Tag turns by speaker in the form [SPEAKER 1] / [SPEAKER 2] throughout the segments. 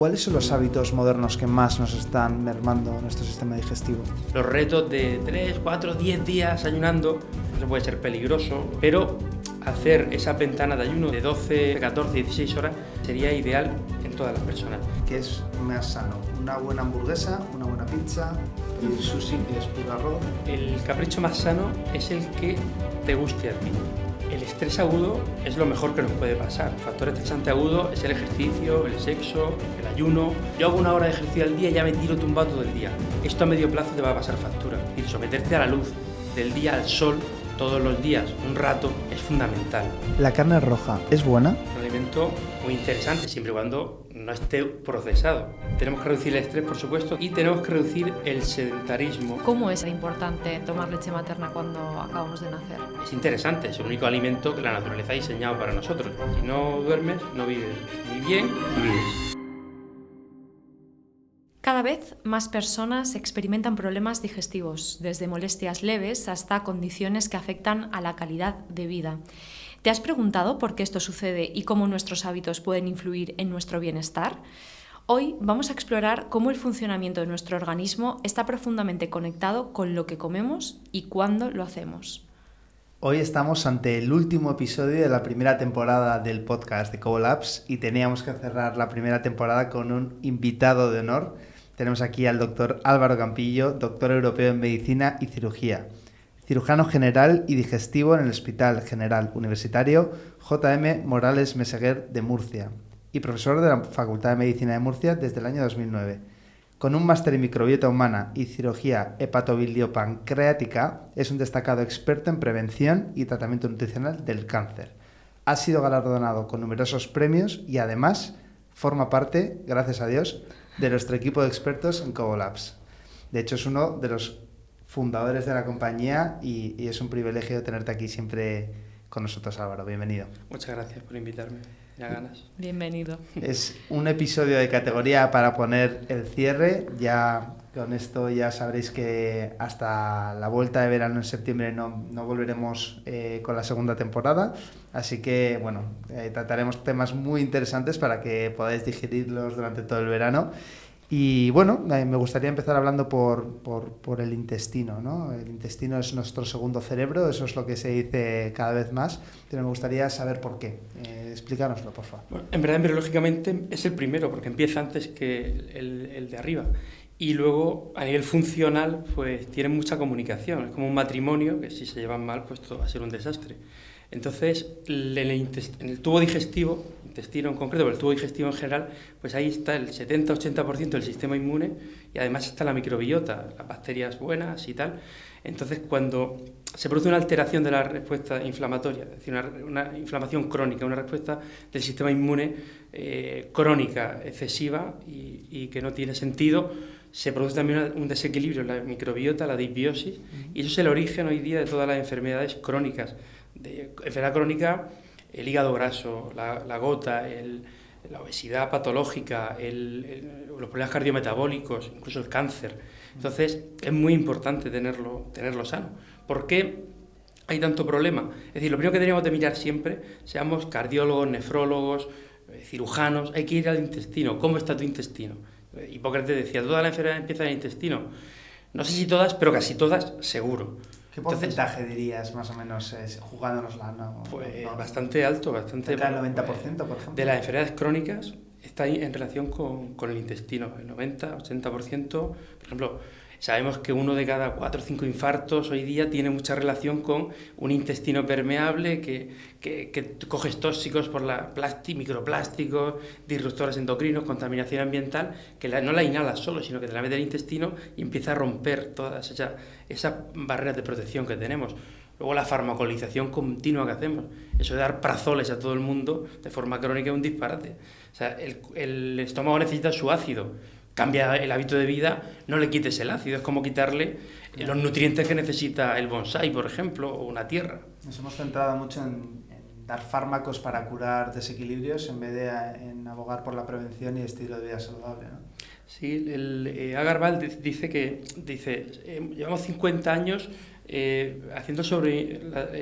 [SPEAKER 1] ¿Cuáles son los hábitos modernos que más nos están mermando nuestro sistema digestivo?
[SPEAKER 2] Los retos de 3, 4, 10 días ayunando, eso puede ser peligroso, pero hacer esa ventana de ayuno de 12, 14, 16 horas sería ideal en todas las personas.
[SPEAKER 1] ¿Qué es más sano? ¿Una buena hamburguesa? ¿Una buena pizza? ¿El sushi, que es puro arroz?
[SPEAKER 2] El capricho más sano es el que te guste a ti. El estrés agudo es lo mejor que nos puede pasar. El factor estresante agudo es el ejercicio, el sexo, el ayuno. Yo hago 1 hora de ejercicio al día y ya me tiro tumbado todo el día. Esto a medio plazo te va a pasar factura. Es decir, someterte a la luz del día, al sol, todos los días, un rato, es fundamental.
[SPEAKER 1] ¿La carne roja es buena?
[SPEAKER 2] Un alimento muy interesante, siempre y cuando no esté procesado. Tenemos que reducir el estrés, por supuesto, y tenemos que reducir el sedentarismo.
[SPEAKER 3] ¿Cómo es importante tomar leche materna cuando acabamos de nacer?
[SPEAKER 2] Es interesante, es el único alimento que la naturaleza ha diseñado para nosotros. Si no duermes, no vives ni bien ni vives.
[SPEAKER 3] Cada vez más personas experimentan problemas digestivos, desde molestias leves hasta condiciones que afectan a la calidad de vida. ¿Te has preguntado por qué esto sucede y cómo nuestros hábitos pueden influir en nuestro bienestar? Hoy vamos a explorar cómo el funcionamiento de nuestro organismo está profundamente conectado con lo que comemos y cuándo lo hacemos.
[SPEAKER 1] Hoy estamos ante el último episodio de la primera temporada del podcast de Cobolabs y teníamos que cerrar la primera temporada con un invitado de honor. Tenemos aquí al doctor Álvaro Campillo, doctor europeo en Medicina y Cirugía, cirujano general y digestivo en el Hospital General Universitario J.M. Morales Meseguer de Murcia y profesor de la Facultad de Medicina de Murcia desde el año 2009. Con un máster en microbiota humana y cirugía hepatobiliopancreática, es un destacado experto en prevención y tratamiento nutricional del cáncer. Ha sido galardonado con numerosos premios y además forma parte, gracias a Dios, de nuestro equipo de expertos en Cobolabs. De hecho, es uno de los fundadores de la compañía y es un privilegio tenerte aquí siempre con nosotros, Álvaro. Bienvenido.
[SPEAKER 2] Muchas gracias por invitarme. Ya ganas.
[SPEAKER 3] Bienvenido.
[SPEAKER 1] Es un episodio de categoría para poner el cierre. Ya con esto ya sabréis que hasta la vuelta de verano en septiembre no volveremos con la segunda temporada. Así que, bueno, trataremos temas muy interesantes para que podáis digerirlos durante todo el verano. Y bueno, me gustaría empezar hablando por el intestino, ¿no? El intestino es nuestro segundo cerebro, eso es lo que se dice cada vez más, pero me gustaría saber por qué. Explícanoslo, por favor.
[SPEAKER 2] Bueno, en verdad, embriológicamente es el primero, porque empieza antes que el de arriba. Y luego, a nivel funcional, pues tienen mucha comunicación. Es como un matrimonio, que si se llevan mal, pues todo va a ser un desastre. Entonces, en el tubo digestivo, intestino en concreto, pero el tubo digestivo en general, pues ahí está el 70-80% del sistema inmune y además está la microbiota, las bacterias buenas y tal. Entonces, cuando se produce una alteración de la respuesta inflamatoria, es decir, una inflamación crónica, una respuesta del sistema inmune crónica, excesiva y que no tiene sentido, se produce también un desequilibrio en la microbiota, la disbiosis, y eso es el origen hoy día de todas las enfermedades crónicas. De enfermedad crónica, el hígado graso, la gota, la obesidad patológica, los problemas cardiometabólicos, incluso el cáncer. Entonces, es muy importante tenerlo sano. ¿Por qué hay tanto problema? Es decir, lo primero que tenemos de mirar siempre, seamos cardiólogos, nefrólogos, cirujanos, hay que ir al intestino. ¿Cómo está tu intestino? Hipócrates decía, todas las enfermedades empiezan en el intestino. No sé si todas, pero casi todas, seguro.
[SPEAKER 1] ¿Qué porcentaje dirías, más o menos, jugándonosla?
[SPEAKER 2] Pues bastante alto, bastante.
[SPEAKER 1] Cerca del 90%, por ejemplo.
[SPEAKER 2] De las enfermedades crónicas está ahí en relación con el intestino, el 90-80%. Por ejemplo, sabemos que 1 de cada 4 o 5 infartos hoy día tiene mucha relación con un intestino permeable que coges tóxicos por microplásticos, disruptores endocrinos, contaminación ambiental, que no la inhalas solo, sino que te la mete al intestino y empieza a romper todas esas barreras de protección que tenemos. Luego la farmacolización continua que hacemos, eso de dar prazoles a todo el mundo de forma crónica es un disparate. O sea, el estómago necesita su ácido. Cambia el hábito de vida, no le quites el ácido, es como quitarle los nutrientes que necesita el bonsái, por ejemplo, o una tierra.
[SPEAKER 1] Nos hemos centrado mucho en dar fármacos para curar desequilibrios en vez de en abogar por la prevención y estilo de vida saludable, ¿no?
[SPEAKER 2] Sí, Agarwal dice, llevamos 50 años haciendo sobre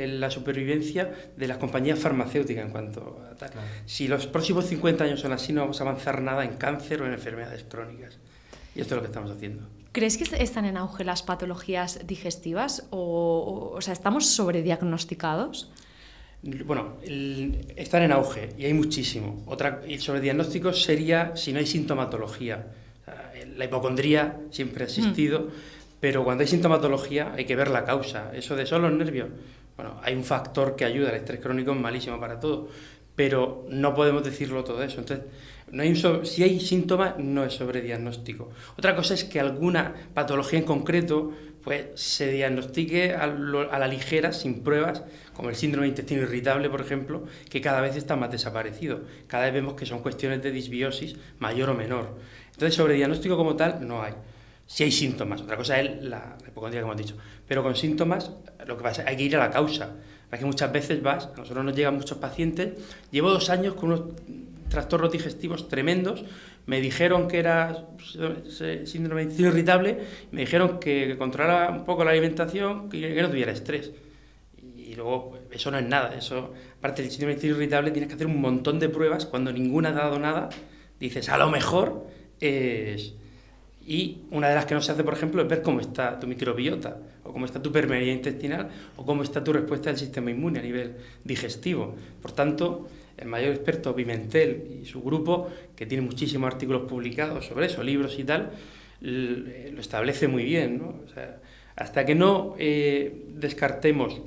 [SPEAKER 2] la supervivencia de las compañías farmacéuticas en cuanto a tal. Claro. Si los próximos 50 años son así, no vamos a avanzar nada en cáncer o en enfermedades crónicas. Y esto es lo que estamos haciendo.
[SPEAKER 3] ¿Crees que están en auge las patologías digestivas o sea, estamos sobrediagnosticados?
[SPEAKER 2] Bueno, están en auge y hay muchísimo. Y sobre diagnósticos sería si no hay sintomatología. La hipocondría siempre ha existido, pero cuando hay sintomatología hay que ver la causa. Eso de son los nervios. Bueno, hay un factor que ayuda, el estrés crónico es malísimo para todo, pero no podemos decirlo todo eso. Entonces, si hay síntomas, no es sobrediagnóstico. Otra cosa es que alguna patología en concreto pues, se diagnostique a la ligera, sin pruebas, como el síndrome de intestino irritable, por ejemplo, que cada vez está más desaparecido. Cada vez vemos que son cuestiones de disbiosis mayor o menor. Entonces, sobrediagnóstico como tal, no hay. Si hay síntomas, otra cosa es la hipocondría, como hemos dicho. Pero con síntomas, lo que pasa es que hay que ir a la causa. Es que muchas veces a nosotros nos llegan muchos pacientes, llevo 2 años con unos trastornos digestivos tremendos, me dijeron que era síndrome de intestino irritable, me dijeron que controlara un poco la alimentación, que no tuviera estrés. Y luego, eso no es nada, eso, aparte del síndrome de intestino irritable, tienes que hacer un montón de pruebas, cuando ninguna ha dado nada, dices, a lo mejor es... Y una de las que no se hace, por ejemplo, es ver cómo está tu microbiota, o cómo está tu permeabilidad intestinal, o cómo está tu respuesta del sistema inmune a nivel digestivo. Por tanto, el mayor experto, Pimentel, y su grupo, que tiene muchísimos artículos publicados sobre eso, libros y tal, lo establece muy bien, ¿no? O sea, hasta que no descartemos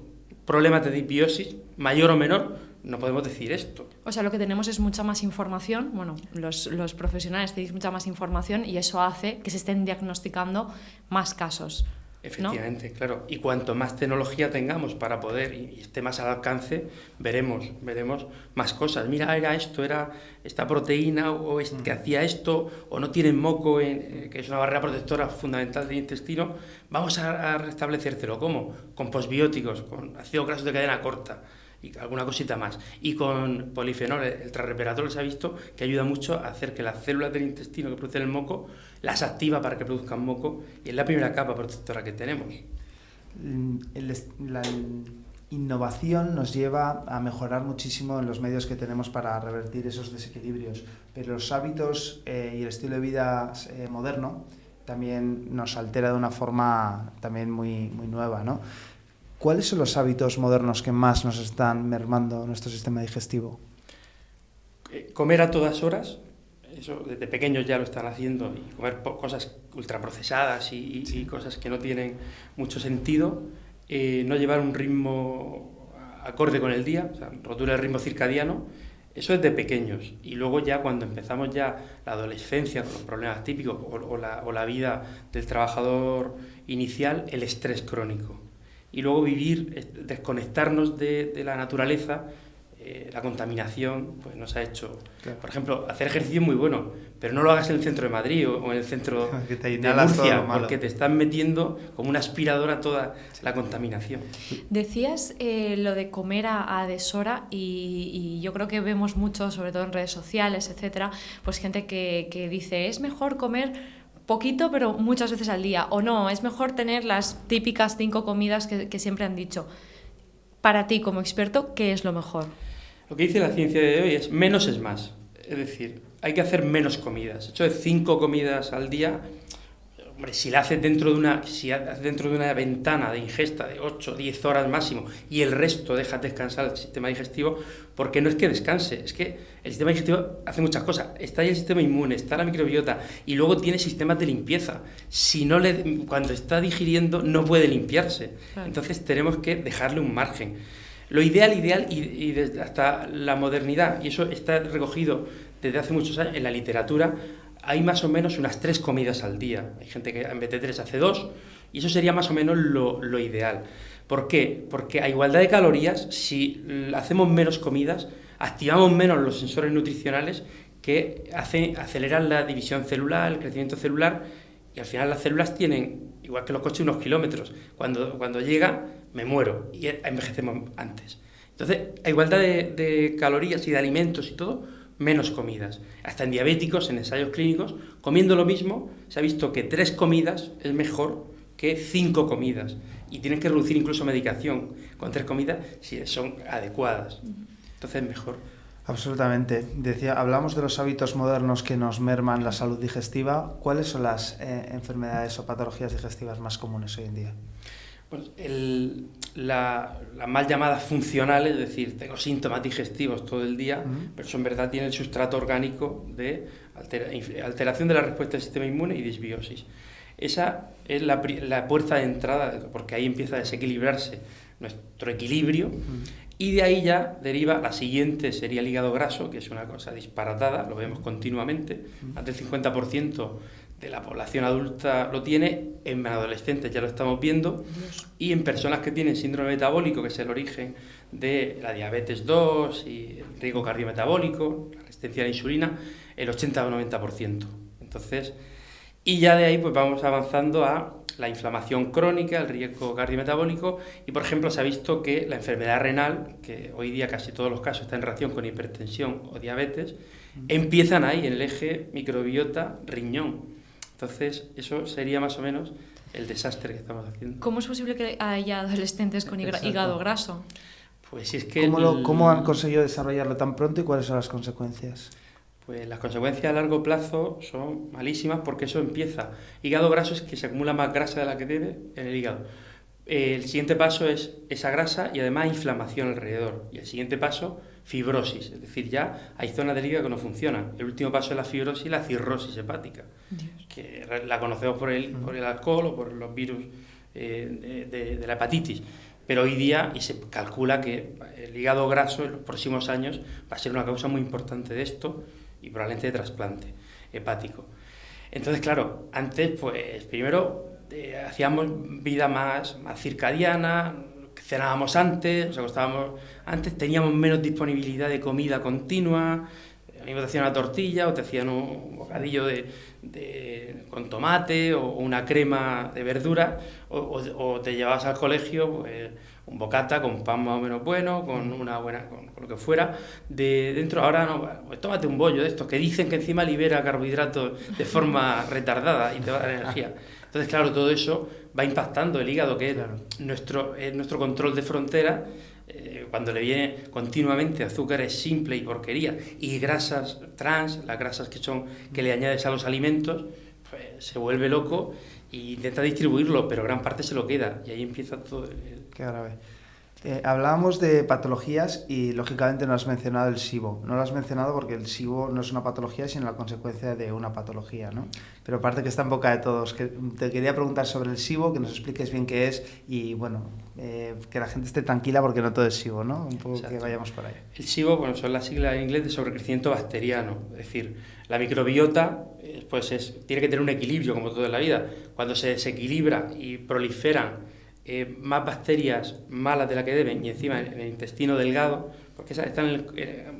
[SPEAKER 2] problemas de disbiosis, mayor o menor, no podemos decir esto.
[SPEAKER 3] O sea, lo que tenemos es mucha más información, bueno, los profesionales tenéis mucha más información y eso hace que se estén diagnosticando más casos, ¿no?
[SPEAKER 2] Efectivamente, claro. Y cuanto más tecnología tengamos para poder y esté más al alcance, veremos más cosas. Mira, era esto, era esta proteína o que hacía esto, o no tienen moco, que es una barrera protectora fundamental del intestino, vamos a restablecértelo. ¿Cómo? Con posbióticos, con ácido graso de cadena corta y alguna cosita más. Y con polifenol, el trarreperatol se ha visto que ayuda mucho a hacer que las células del intestino que producen el moco las activa para que produzcan moco, y es la primera capa protectora que tenemos.
[SPEAKER 1] La innovación nos lleva a mejorar muchísimo en los medios que tenemos para revertir esos desequilibrios, pero los hábitos y el estilo de vida moderno también nos altera de una forma también muy, muy nueva, ¿no? ¿Cuáles son los hábitos modernos que más nos están mermando nuestro sistema digestivo?
[SPEAKER 2] Comer a todas horas, eso desde pequeños ya lo están haciendo, y comer cosas ultraprocesadas y cosas que no tienen mucho sentido, no llevar un ritmo acorde con el día, o sea, rotura del ritmo circadiano, eso es de pequeños. Y luego ya cuando empezamos ya la adolescencia con los problemas típicos o la vida del trabajador inicial, el estrés crónico. Y luego desconectarnos de la naturaleza, la contaminación, pues nos ha hecho... Claro. Por ejemplo, hacer ejercicio es muy bueno, pero no lo hagas en el centro de Madrid o en el centro de Murcia, porque te están metiendo como una aspiradora toda la contaminación.
[SPEAKER 3] Decías lo de comer a deshora y yo creo que vemos mucho, sobre todo en redes sociales, etcétera, pues gente que dice, es mejor comer poquito pero muchas veces al día, o no, es mejor tener las típicas 5 comidas que siempre han dicho. Para ti, como experto, ¿qué es lo mejor?
[SPEAKER 2] Lo que dice la ciencia de hoy es menos es más, es decir, hay que hacer menos comidas. Hecho de 5 comidas al día, hombre, si haces dentro de una ventana de ingesta de 8 o 10 horas máximo y el resto dejas descansar el sistema digestivo, porque no es que descanse, es que el sistema digestivo hace muchas cosas. Está ahí el sistema inmune, está la microbiota y luego tiene sistemas de limpieza. Si no cuando está digiriendo no puede limpiarse. Claro. Entonces tenemos que dejarle un margen. Lo ideal y desde hasta la modernidad, y eso está recogido desde hace muchos años en la literatura, hay más o menos unas 3 comidas al día. Hay gente que en vez de 3 hace 2, y eso sería más o menos lo ideal. ¿Por qué? Porque a igualdad de calorías, si hacemos menos comidas, activamos menos los sensores nutricionales que aceleran la división celular, el crecimiento celular, y al final las células tienen, igual que los coches, unos kilómetros. Cuando llega, me muero, y envejecemos antes. Entonces, a igualdad de calorías y de alimentos y todo, menos comidas. Hasta en diabéticos, en ensayos clínicos, comiendo lo mismo, se ha visto que 3 comidas es mejor que 5 comidas. Y tienen que reducir incluso medicación con 3 comidas si son adecuadas. Entonces es mejor.
[SPEAKER 1] Absolutamente. Hablamos de los hábitos modernos que nos merman la salud digestiva. ¿Cuáles son las enfermedades o patologías digestivas más comunes hoy en día?
[SPEAKER 2] Pues la mal llamada funcional, es decir, tengo síntomas digestivos todo el día, pero eso en verdad tiene el sustrato orgánico de alteración de la respuesta del sistema inmune y disbiosis. Esa es la puerta de entrada, porque ahí empieza a desequilibrarse nuestro equilibrio, y de ahí ya deriva la siguiente, sería el hígado graso, que es una cosa disparatada, lo vemos continuamente, más del 50% de la población adulta lo tiene, en adolescentes ya lo estamos viendo, y en personas que tienen síndrome metabólico, que es el origen de la diabetes 2 y el riesgo cardiometabólico, la resistencia a la insulina, el 80 o 90%. Entonces, y ya de ahí pues vamos avanzando a la inflamación crónica, el riesgo cardiometabólico, y por ejemplo se ha visto que la enfermedad renal, que hoy día casi todos los casos está en relación con hipertensión o diabetes, empiezan ahí en el eje microbiota-riñón. Entonces, eso sería más o menos el desastre que estamos haciendo.
[SPEAKER 3] ¿Cómo es posible que haya adolescentes con hígado graso?
[SPEAKER 2] Pues si es que...
[SPEAKER 1] ¿Cómo han conseguido desarrollarlo tan pronto y cuáles son las consecuencias?
[SPEAKER 2] Pues las consecuencias a largo plazo son malísimas porque eso empieza. Hígado graso es que se acumula más grasa de la que debe en el hígado. El siguiente paso es esa grasa y además inflamación alrededor. Y el siguiente paso, fibrosis. Es decir, ya hay zonas del hígado que no funcionan. El último paso es la fibrosis y la cirrosis hepática, que la conocemos por el alcohol o por los virus de la hepatitis. Pero hoy día, y se calcula que el hígado graso en los próximos años va a ser una causa muy importante de esto y probablemente de trasplante hepático. Entonces, claro, antes, pues primero hacíamos vida más circadiana, cenábamos antes, nos acostábamos antes, teníamos menos disponibilidad de comida continua. A mí me hacían una tortilla o te hacían un bocadillo con tomate o una crema de verdura o te llevabas al colegio pues, un bocata con pan más o menos bueno, con lo que fuera. Dentro ahora no, pues tómate un bollo de estos que dicen que encima libera carbohidratos de forma retardada y te va a dar energía. Entonces, claro, todo eso va impactando el hígado, que es nuestro control de frontera. Cuando le viene continuamente azúcares simples y porquería y grasas trans, las grasas que le añades a los alimentos, pues se vuelve loco e intenta distribuirlo, pero gran parte se lo queda y ahí empieza todo
[SPEAKER 1] Qué grave. Hablábamos de patologías y lógicamente no has mencionado el SIBO. No lo has mencionado porque el SIBO no es una patología sino la consecuencia de una patología, ¿no? Pero aparte que está en boca de todos. Te quería preguntar sobre el SIBO, que nos expliques bien qué es y bueno, que la gente esté tranquila porque no todo es SIBO, ¿no? Un poco. Exacto. Que vayamos por ahí.
[SPEAKER 2] El SIBO, bueno, son las siglas en inglés de sobrecrecimiento bacteriano. Es decir, la microbiota pues tiene que tener un equilibrio como todo en la vida. Cuando se desequilibra y proliferan más bacterias malas de las que deben y encima en el intestino delgado, porque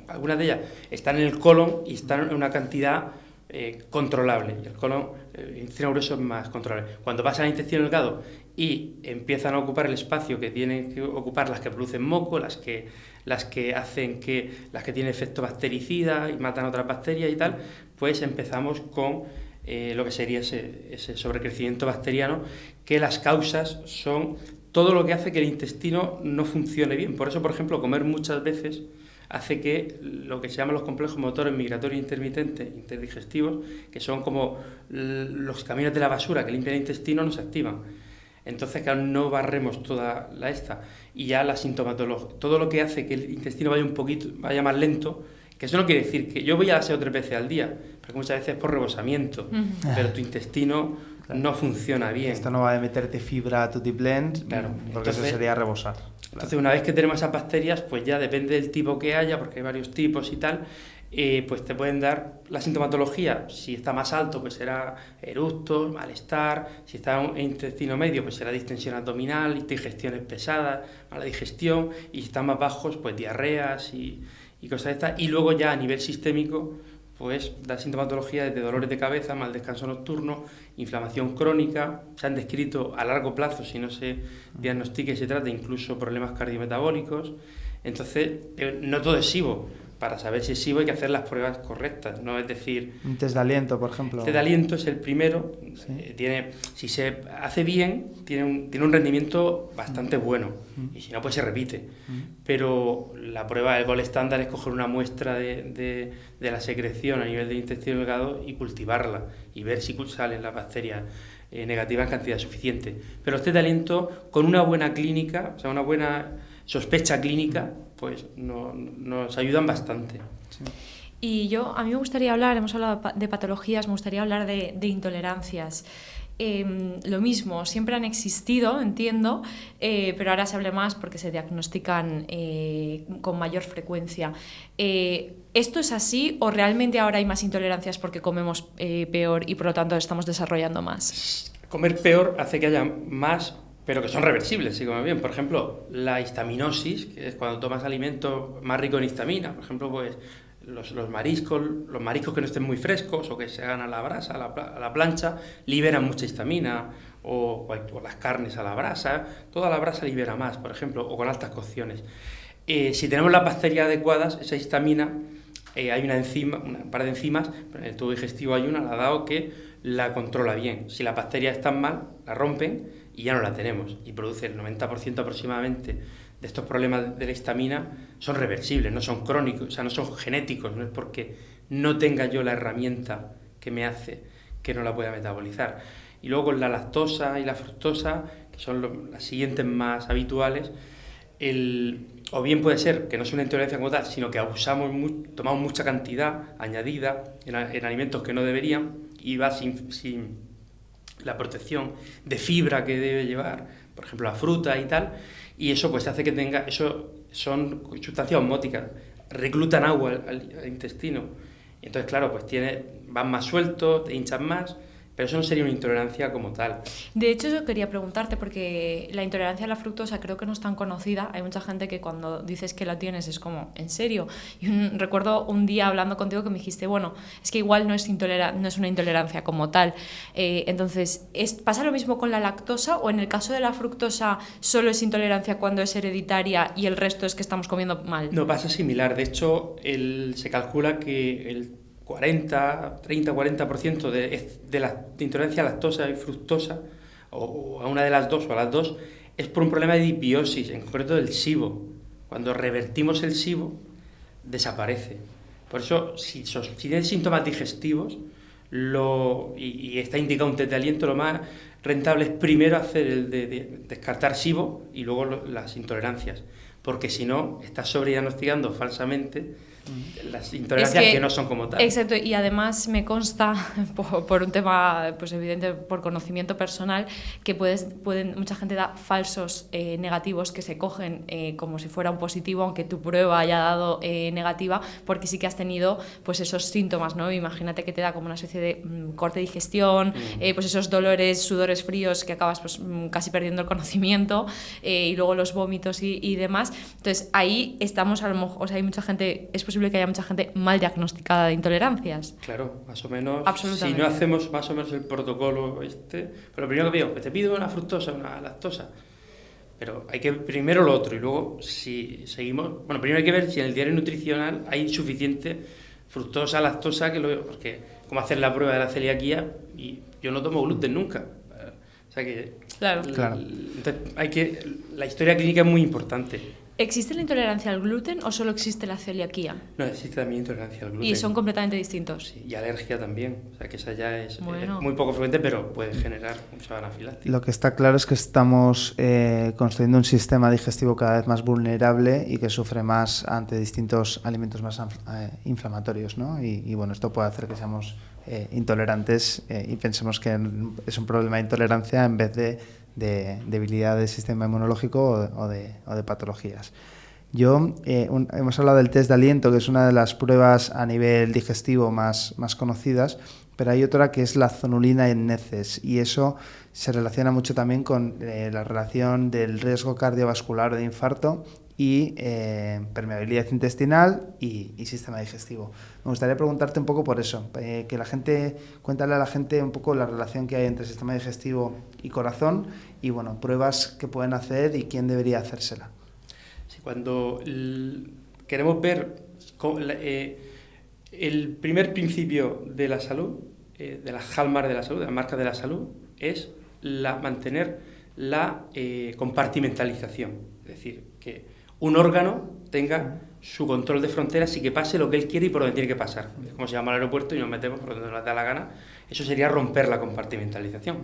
[SPEAKER 2] algunas de ellas están en el colon y están en una cantidad controlable, y el intestino grueso es más controlable. Cuando pasan al intestino delgado y empiezan a ocupar el espacio que tienen que ocupar las que producen moco, las que tienen efecto bactericida y matan otras bacterias y tal, pues empezamos con lo que sería ese sobrecrecimiento bacteriano, que las causas son todo lo que hace que el intestino no funcione bien. Por eso, por ejemplo, comer muchas veces hace que lo que se llaman los complejos motores migratorios intermitentes interdigestivos, que son como los camiones de la basura que limpian el intestino, no se activan. Entonces, claro, no barremos toda y ya la sintomatología, todo lo que hace que el intestino vaya más lento, que eso no quiere decir que yo voy al aseo 3 veces al día, porque muchas veces es por rebosamiento, pero tu intestino no funciona bien.
[SPEAKER 1] Esto no va a meterte fibra a tutiplén,
[SPEAKER 2] claro,
[SPEAKER 1] porque entonces, eso sería rebosar.
[SPEAKER 2] Entonces, una vez que tenemos esas bacterias, pues ya depende del tipo que haya, porque hay varios tipos y tal, pues te pueden dar la sintomatología. Si está más alto, pues será eructos, malestar. Si está en intestino medio, pues será distensión abdominal, digestiones pesadas, mala digestión. Y si están más bajos, pues diarreas y cosas de estas. Y luego ya a nivel sistémico, pues da sintomatología desde dolores de cabeza, mal descanso nocturno, inflamación crónica. Se han descrito a largo plazo, si no se diagnostica y se trata, incluso problemas cardiometabólicos. Entonces, no todo es SIBO. para saber si es SIBO hay que hacer las pruebas correctas, ¿no? Es decir...
[SPEAKER 1] Un test de aliento, por ejemplo.
[SPEAKER 2] El test de aliento es el primero.
[SPEAKER 1] Sí.
[SPEAKER 2] Si se hace bien, tiene un rendimiento bastante bueno. Y si no, pues se repite. Pero la prueba, el gol estándar es coger una muestra de la secreción a nivel del intestino delgado y cultivarla y ver si salen las bacterias negativas en cantidad suficiente. Pero los test de aliento, con una buena clínica, o sea, una buena sospecha clínica, pues nos ayudan bastante.
[SPEAKER 1] Sí.
[SPEAKER 3] Y a mí me gustaría hablar, hemos hablado de patologías, me gustaría hablar de intolerancias. Lo mismo, siempre han existido, entiendo, pero ahora se habla más porque se diagnostican con mayor frecuencia. ¿Esto es así o realmente ahora hay más intolerancias porque comemos peor y por lo tanto estamos desarrollando más?
[SPEAKER 2] Comer peor hace que haya más, pero que son reversibles si comes bien. Por ejemplo, la histaminosis, que es cuando tomas alimentos más ricos en histamina, por ejemplo, pues los mariscos que no estén muy frescos o que se hagan a la brasa, a la plancha, liberan mucha histamina, o las carnes a la brasa, toda la brasa libera más, por ejemplo, o con altas cocciones. Si tenemos las bacterias adecuadas, esa histamina, hay un par de enzimas, pero en el tubo digestivo hay una, la DAO, que la controla bien. Si las bacterias están mal, la rompen y ya no la tenemos, y produce el 90% aproximadamente de estos problemas de la histamina son reversibles, no son crónicos, o sea, no son genéticos, no es porque no tenga yo la herramienta que me hace que no la pueda metabolizar. Y luego con la lactosa y la fructosa, que son las siguientes más habituales, o bien puede ser que no sea una intolerancia como tal, sino que tomamos mucha cantidad añadida en alimentos que no deberían, y va sin la protección de fibra que debe llevar, por ejemplo la fruta y tal, y eso pues hace que son sustancias osmóticas, reclutan agua al intestino, y entonces claro, pues van más sueltos, te hinchan más, pero eso no sería una intolerancia como tal.
[SPEAKER 3] De hecho, yo quería preguntarte, porque la intolerancia a la fructosa creo que no es tan conocida. Hay mucha gente que cuando dices que la tienes es como, ¿en serio? Y recuerdo un día hablando contigo que me dijiste, bueno, es que igual no es una intolerancia como tal. Entonces, ¿pasa lo mismo con la lactosa o en el caso de la fructosa solo es intolerancia cuando es hereditaria y el resto es que estamos comiendo mal?
[SPEAKER 2] No, pasa similar. De hecho, se calcula que el 30-40% de la intolerancia a lactosa y fructosa, o a una de las dos o a las dos, es por un problema de disbiosis, en concreto del SIBO. Cuando revertimos el SIBO, desaparece. Por eso, si tienes síntomas digestivos y está indicado un test de aliento, lo más rentable es primero hacer el de descartar SIBO y luego las intolerancias, porque si no, estás sobrediagnosticando falsamente las intolerancias que no son como tal.
[SPEAKER 3] Exacto, y además me consta, por un tema pues evidente, por conocimiento personal, que mucha gente da falsos negativos que se cogen como si fuera un positivo, aunque tu prueba haya dado negativa, porque sí que has tenido pues esos síntomas, ¿no? Imagínate que te da como una especie de corte de digestión, pues esos dolores, sudores fríos que acabas pues casi perdiendo el conocimiento, y luego los vómitos y demás. Entonces ahí estamos, a lo mejor, o sea, hay mucha gente, es posible que haya mucha gente mal diagnosticada de intolerancias.
[SPEAKER 2] Claro, más o menos.
[SPEAKER 3] Absolutamente.
[SPEAKER 2] Si no hacemos más o menos el protocolo pero lo primero que digo, te pido una fructosa, una lactosa, pero hay que primero lo otro, y luego si seguimos, bueno, primero hay que ver si en el diario nutricional hay suficiente fructosa, lactosa, porque como hacer la prueba de la celiaquía, y yo no tomo gluten nunca. O sea que
[SPEAKER 3] Claro.
[SPEAKER 2] Entonces la historia clínica es muy importante.
[SPEAKER 3] ¿Existe la intolerancia al gluten o solo existe la celiaquía?
[SPEAKER 2] No, existe también intolerancia al gluten.
[SPEAKER 3] Y son completamente distintos.
[SPEAKER 2] Sí, y alergia también. O sea que esa ya es
[SPEAKER 3] Bueno.
[SPEAKER 2] muy poco frecuente, pero puede generar mucha anafilaxis.
[SPEAKER 1] Lo que está claro es que estamos construyendo un sistema digestivo cada vez más vulnerable y que sufre más ante distintos alimentos más inflamatorios, ¿no? Y bueno, esto puede hacer que seamos intolerantes y pensemos que es un problema de intolerancia en vez de debilidad del sistema inmunológico o de patologías. Hemos hablado del test de aliento, que es una de las pruebas a nivel digestivo más conocidas, pero hay otra que es la zonulina en heces, y eso se relaciona mucho también con la relación del riesgo cardiovascular o de infarto y permeabilidad intestinal y sistema digestivo. Me gustaría preguntarte un poco por eso, cuéntale a la gente un poco la relación que hay entre sistema digestivo y corazón, y bueno, pruebas que pueden hacer y quién debería hacérsela.
[SPEAKER 2] Sí, cuando queremos ver El primer principio de la salud, de las hallmarks de la salud, de las marcas de la salud, es mantener la compartimentalización. Es decir, que un órgano tenga su control de fronteras y que pase lo que él quiere y por donde tiene que pasar. Es como si vamos al aeropuerto y nos metemos por donde nos da la gana. Eso sería romper la compartimentalización.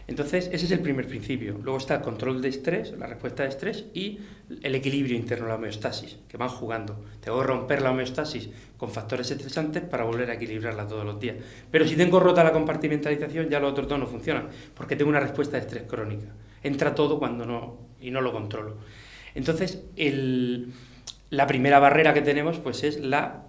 [SPEAKER 2] Entonces, ese es el primer principio. Luego está el control de estrés, la respuesta de estrés y el equilibrio interno, la homeostasis, que van jugando. Tengo que romper la homeostasis con factores estresantes para volver a equilibrarla todos los días. Pero si tengo rota la compartimentalización, ya los otros dos no funcionan, porque tengo una respuesta de estrés crónica. Entra todo y no lo controlo. Entonces, la primera barrera que tenemos pues es la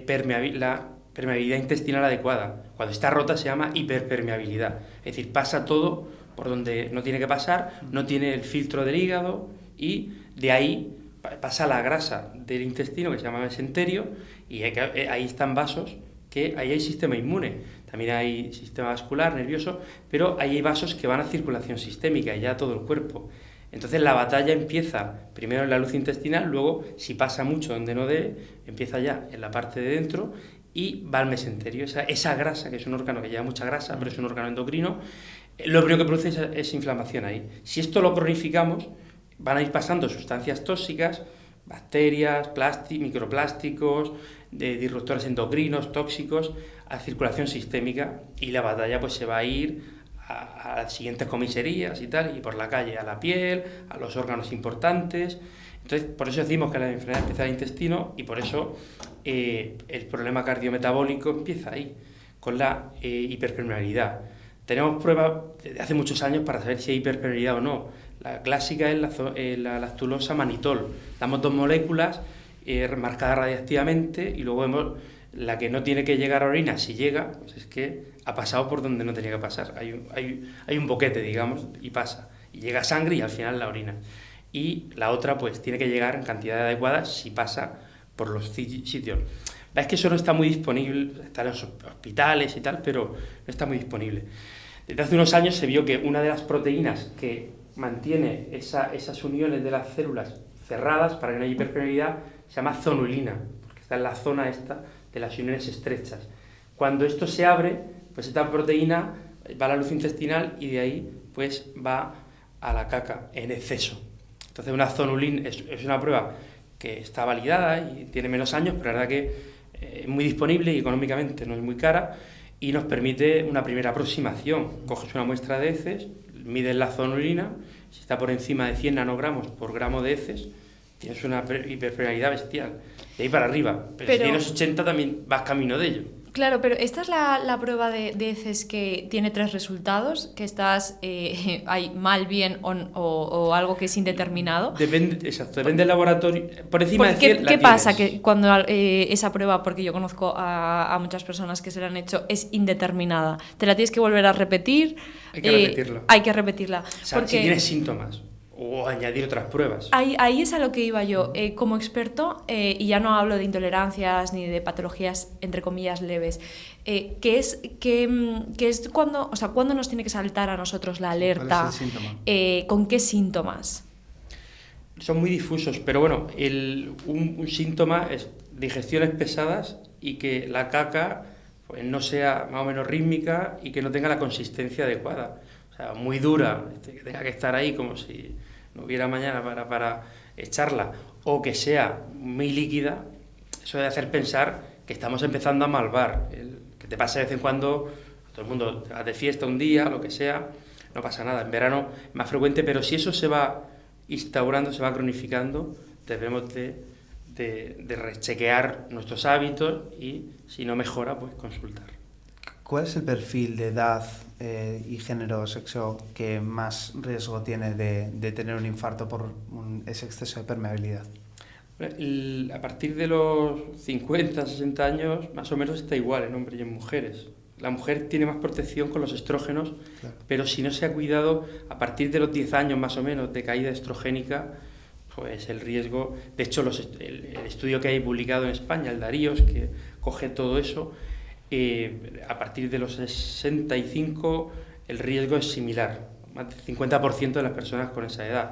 [SPEAKER 2] permeabilidad intestinal adecuada. Cuando está rota se llama hiperpermeabilidad. Es decir, pasa todo por donde no tiene que pasar, no tiene el filtro del hígado y de ahí pasa la grasa del intestino, que se llama mesenterio, y ahí están vasos, que ahí hay sistema inmune. También hay sistema vascular, nervioso, pero ahí hay vasos que van a circulación sistémica y ya a todo el cuerpo. Entonces la batalla empieza primero en la luz intestinal, luego si pasa mucho donde no debe, empieza ya en la parte de dentro y va al mesenterio. Esa grasa, que es un órgano que lleva mucha grasa, pero es un órgano endocrino, lo primero que produce es inflamación ahí. Si esto lo cronificamos, van a ir pasando sustancias tóxicas, bacterias, microplásticos, disruptores endocrinos, tóxicos, a circulación sistémica y la batalla pues se va a ir a las siguientes comisarías y tal, y por la calle a la piel, a los órganos importantes. Entonces, por eso decimos que la enfermedad empieza en el intestino y por eso el problema cardiometabólico empieza ahí, con la hiperpermeabilidad. Tenemos pruebas desde hace muchos años para saber si hay hiperpermeabilidad o no. La clásica es la lactulosa manitol. Damos 2 moléculas marcadas radiactivamente y luego vemos la que no tiene que llegar a orina. Si llega, pues es que ha pasado por donde no tenía que pasar. Hay un boquete, digamos, y pasa. Y llega sangre y al final la orina. Y la otra, pues, tiene que llegar en cantidad adecuada si pasa por los sitios. Es que eso no está muy disponible, está en los hospitales y tal, pero no está muy disponible. Desde hace unos años se vio que una de las proteínas que mantiene esas uniones de las células cerradas para que no haya hiperpermeabilidad se llama zonulina, porque está en la zona esta de las uniones estrechas. Cuando esto se abre, pues esta proteína va a la luz intestinal y de ahí pues va a la caca en exceso. Entonces una zonulina es una prueba que está validada y tiene menos años, pero la verdad que es muy disponible y económicamente no es muy cara y nos permite una primera aproximación. Coges una muestra de heces, mides la zonulina, si está por encima de 100 nanogramos por gramo de heces, tienes una hiperpermeabilidad bestial. De ahí para arriba, pero si tienes 80 también vas camino de ello.
[SPEAKER 3] Claro, pero esta es la prueba de heces que tiene 3 resultados, que estás hay mal, bien o algo que es indeterminado.
[SPEAKER 2] Depende del laboratorio. Por encima de 100
[SPEAKER 3] ¿Qué pasa que cuando esa prueba, porque yo conozco a muchas personas que se la han hecho, es indeterminada? ¿Te la tienes que volver a repetir?
[SPEAKER 2] Hay que repetirla.
[SPEAKER 3] Hay que repetirla.
[SPEAKER 2] O sea, si tienes síntomas. O añadir otras pruebas.
[SPEAKER 3] Ahí es a lo que iba yo. Como experto, y ya no hablo de intolerancias ni de patologías, entre comillas, leves, ¿qué es cuando nos tiene que saltar a nosotros la alerta?
[SPEAKER 1] ¿Cuál es el síntoma?
[SPEAKER 3] ¿Con qué síntomas?
[SPEAKER 2] Son muy difusos, pero bueno, un síntoma es digestiones pesadas y que la caca pues, no sea más o menos rítmica y que no tenga la consistencia adecuada. O sea, muy dura, que tenga que estar ahí como si no hubiera mañana para echarla, o que sea muy líquida, eso debe hacer pensar que estamos empezando a malvar. Que te pasa de vez en cuando, todo el mundo te vas de fiesta un día, lo que sea, no pasa nada. En verano es más frecuente, pero si eso se va instaurando, se va cronificando, debemos de rechequear nuestros hábitos y, si no mejora, pues consultar.
[SPEAKER 1] ¿Cuál es el perfil de edad y género o sexo que más riesgo tiene de tener un infarto por ese exceso de permeabilidad?
[SPEAKER 2] A partir de los 50, 60 años, más o menos está igual en hombres y en mujeres. La mujer tiene más protección con los estrógenos, claro. Pero si no se ha cuidado, a partir de los 10 años más o menos de caída estrogénica, pues el riesgo... De hecho, el estudio que hay publicado en España, el Daríos, que coge todo eso, a partir de los 65 el riesgo es similar, más del 50% de las personas con esa edad.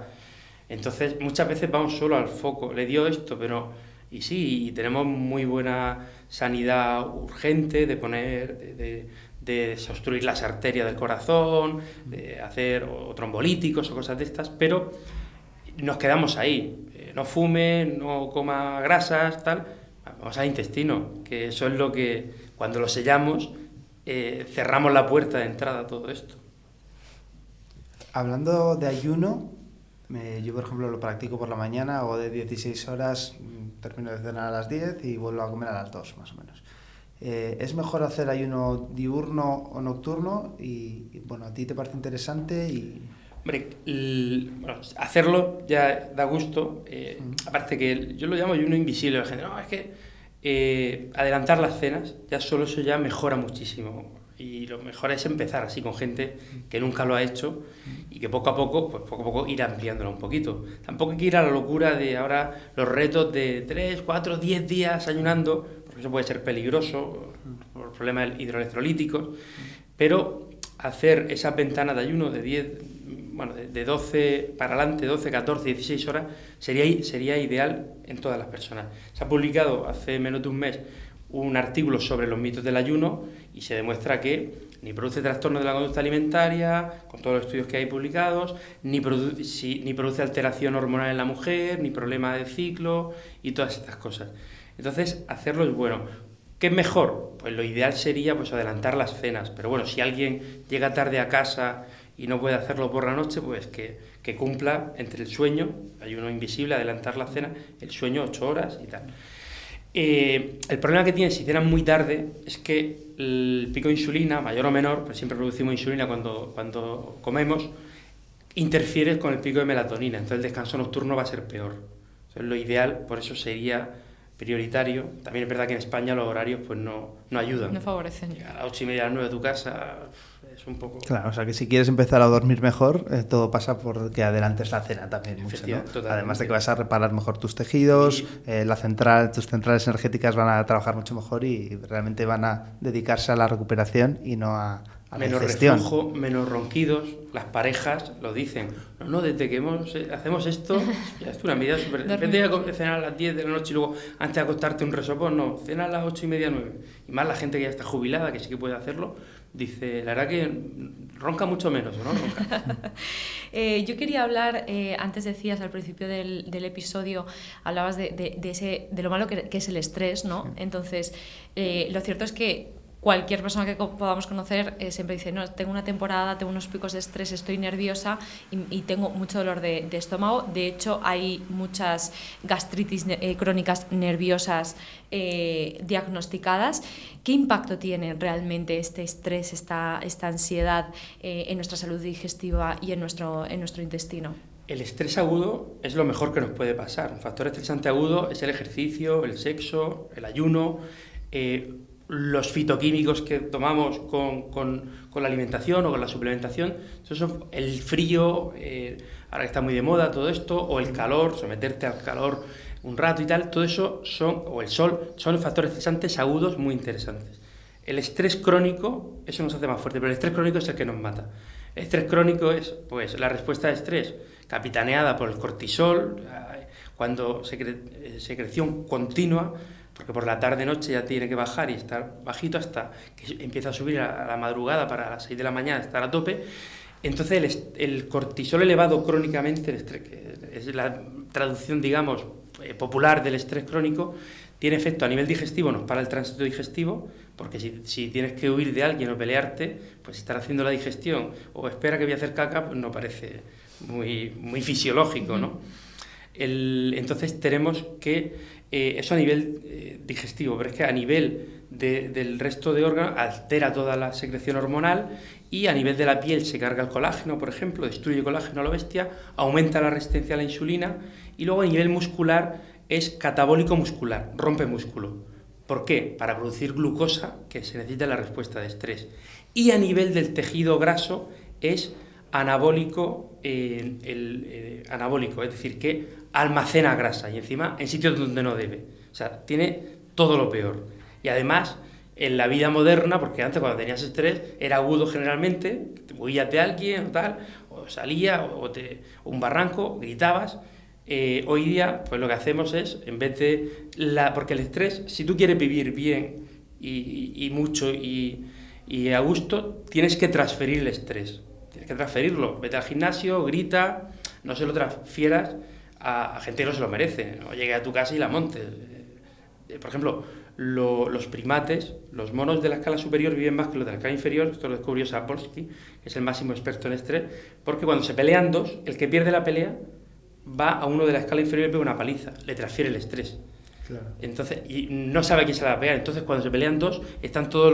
[SPEAKER 2] Entonces muchas veces vamos solo al foco, le dio esto, pero Y sí, y tenemos muy buena sanidad urgente de poner, de desobstruir las arterias del corazón, de hacer o trombolíticos o cosas de estas, pero nos quedamos ahí. No fume, no coma grasas, tal. Vamos al intestino, que eso es lo que, cuando lo sellamos, cerramos la puerta de entrada a todo esto.
[SPEAKER 1] Hablando de ayuno, yo por ejemplo lo practico por la mañana, hago de 16 horas, termino de cenar a las 10 y vuelvo a comer a las 2 más o menos. ¿Es mejor hacer ayuno diurno o nocturno? Y bueno, ¿a ti te parece interesante?
[SPEAKER 2] Hombre, bueno, hacerlo ya da gusto, aparte que yo lo llamo ayuno invisible, la gente, no, es que adelantar las cenas, ya solo eso ya mejora muchísimo. Y lo mejor es empezar así con gente que nunca lo ha hecho y que poco a poco ir ampliándolo un poquito. Tampoco hay que ir a la locura de ahora los retos de 3, 4, 10 días ayunando, porque eso puede ser peligroso por problemas hidroelectrolíticos, pero hacer esa ventana de ayuno de 10, bueno, de 12 para adelante, 12, 14, 16 horas, sería ideal en todas las personas. Se ha publicado hace menos de un mes un artículo sobre los mitos del ayuno y se demuestra que ni produce trastornos de la conducta alimentaria, con todos los estudios que hay publicados, ni produce alteración hormonal en la mujer, ni problema del ciclo y todas estas cosas. Entonces, hacerlo es bueno. ¿Qué es mejor? Pues lo ideal sería pues adelantar las cenas, pero bueno, si alguien llega tarde a casa y no puede hacerlo por la noche, pues que cumpla entre el sueño, ayuno invisible, adelantar la cena, el sueño 8 horas y tal. El problema que tiene si cenan muy tarde es que el pico de insulina, mayor o menor, pues siempre producimos insulina cuando comemos, interfiere con el pico de melatonina, entonces el descanso nocturno va a ser peor. Entonces lo ideal, por eso sería prioritario. También es verdad que en España los horarios pues no ayudan.
[SPEAKER 3] No favorecen.
[SPEAKER 2] Llegar a las 8:30, a las 9 de tu casa es un poco...
[SPEAKER 1] Claro, o sea que si quieres empezar a dormir mejor, todo pasa por que adelantes la cena también mucho, ¿no? Además de que vas a reparar mejor tus tejidos, tus centrales energéticas van a trabajar mucho mejor y realmente van a dedicarse a la recuperación y no a la
[SPEAKER 2] menos
[SPEAKER 1] digestión.
[SPEAKER 2] Reflujo, menos ronquidos, las parejas lo dicen. No, desde que hacemos esto, ya es una medida súper... En vez de cenar a las 10 de la noche y luego antes de acostarte un resopón, no, cena a las 8:30, 9. Y más la gente que ya está jubilada, que sí que puede hacerlo, dice, la verdad que ronca mucho menos, ¿no?
[SPEAKER 3] Yo quería hablar, antes decías al principio del episodio, hablabas de lo malo que es el estrés, ¿no? Entonces, lo cierto es que cualquier persona que podamos conocer siempre dice, no, tengo una temporada, tengo unos picos de estrés, estoy nerviosa y tengo mucho dolor de estómago. De hecho, hay muchas gastritis crónicas nerviosas diagnosticadas. ¿Qué impacto tiene realmente este estrés, esta ansiedad en nuestra salud digestiva y en nuestro intestino?
[SPEAKER 2] El estrés agudo es lo mejor que nos puede pasar. Un factor estresante agudo es el ejercicio, el sexo, el ayuno, los fitoquímicos que tomamos con la alimentación o con la suplementación, el frío, ahora que está muy de moda todo esto, o el calor, someterte al calor un rato y tal, todo eso o el sol, son factores estresantes agudos muy interesantes. El estrés crónico, eso nos hace más fuerte, pero el estrés crónico es el que nos mata. El estrés crónico es pues la respuesta de estrés capitaneada por el cortisol, cuando secreción continua, porque por la tarde-noche ya tiene que bajar y estar bajito hasta que empieza a subir a la madrugada para las 6 de la mañana estar a tope. Entonces el cortisol elevado crónicamente, el estrés, que es la traducción, digamos, popular del estrés crónico, tiene efecto a nivel digestivo, nos para el tránsito digestivo, porque si tienes que huir de alguien o pelearte, pues estar haciendo la digestión o espera que voy a hacer caca, pues no parece muy fisiológico, ¿no? Entonces tenemos que eso a nivel digestivo, pero es que a nivel del resto de órganos altera toda la secreción hormonal y a nivel de la piel se carga el colágeno, por ejemplo, destruye colágeno a lo bestia, aumenta la resistencia a la insulina y luego a nivel muscular es catabólico muscular, rompe músculo. ¿Por qué? Para producir glucosa que se necesita en la respuesta de estrés. Y a nivel del tejido graso es anabólico, anabólico, es decir, que almacena grasa y encima en sitios donde no debe. O sea, tiene todo lo peor. Y además, en la vida moderna, porque antes cuando tenías estrés era agudo generalmente, huías de alguien o tal, o salía, o un barranco, gritabas. Hoy día, pues lo que hacemos es, en vez de... Porque el estrés, si tú quieres vivir bien y mucho y a gusto, tienes que transferir el estrés. Tienes que transferirlo. Vete al gimnasio, grita, no se lo transfieras a gente que no se lo merece. No llegue a tu casa y la montes. Por ejemplo, los primates, los monos de la escala superior viven más que los de la escala inferior. Esto lo descubrió Sapolsky, que es el máximo experto en estrés, porque cuando se pelean dos, el que pierde la pelea va a uno de la escala inferior y pega una paliza, le transfiere el estrés. Claro. Entonces, y no sabe a quién se la va a pegar. Entonces, cuando se pelean dos, están todos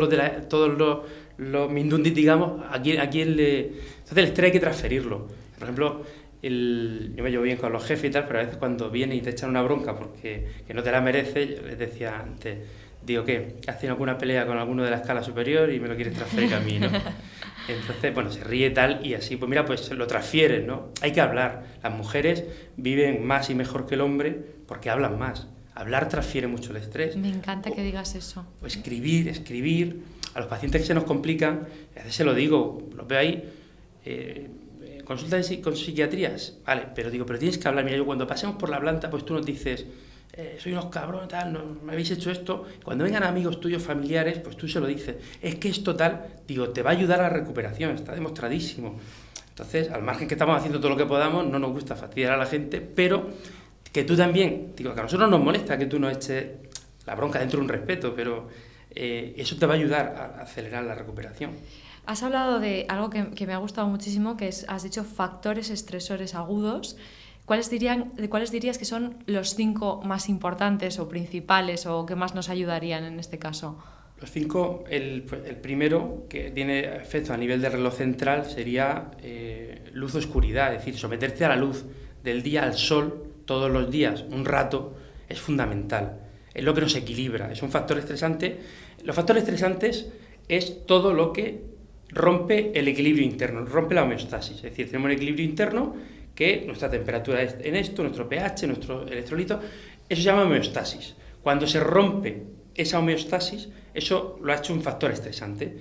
[SPEAKER 2] los mindundis, digamos, a quién le... Entonces, el estrés hay que transferirlo. Por ejemplo, yo me llevo bien con los jefes y tal, pero a veces cuando vienen y te echan una bronca porque que no te la merece, yo les decía antes, digo, ¿qué? ¿Has tenido alguna pelea con alguno de la escala superior y me lo quieres transferir a mí, no? Entonces, bueno, se ríe tal y así, pues mira, pues lo transfieren, ¿no? Hay que hablar. Las mujeres viven más y mejor que el hombre porque hablan más. Hablar transfiere mucho el estrés.
[SPEAKER 3] Me encanta que digas eso.
[SPEAKER 2] O escribir. A los pacientes que se nos complican, a veces se lo digo, lo veo ahí, consulta con psiquiatrías, vale, pero tienes que hablar. Mira, yo cuando pasemos por la planta, pues tú nos dices, soy unos cabrones, tal, no, me habéis hecho esto. Cuando vengan amigos tuyos, familiares, pues tú se lo dices. Es que esto tal, te va a ayudar a la recuperación, está demostradísimo. Entonces, al margen que estamos haciendo todo lo que podamos, no nos gusta fastidiar a la gente, pero que tú también, que a nosotros nos molesta que tú nos eches la bronca dentro de un respeto, pero eso te va a ayudar a acelerar la recuperación.
[SPEAKER 3] Has hablado de algo que me ha gustado muchísimo, que has dicho factores estresores agudos. ¿Cuáles dirías que son los 5 más importantes o principales o que más nos ayudarían en este caso?
[SPEAKER 2] Los 5, el primero, que tiene efecto a nivel de reloj central, sería luz-oscuridad, es decir, someterte a la luz del día, al sol, todos los días, un rato, es fundamental. Es lo que nos equilibra, es un factor estresante. Los factores estresantes es todo lo que rompe el equilibrio interno, rompe la homeostasis. Es decir, tenemos un equilibrio interno que nuestra temperatura es en esto, nuestro pH, nuestro electrolito, eso se llama homeostasis. Cuando se rompe esa homeostasis, eso lo ha hecho un factor estresante.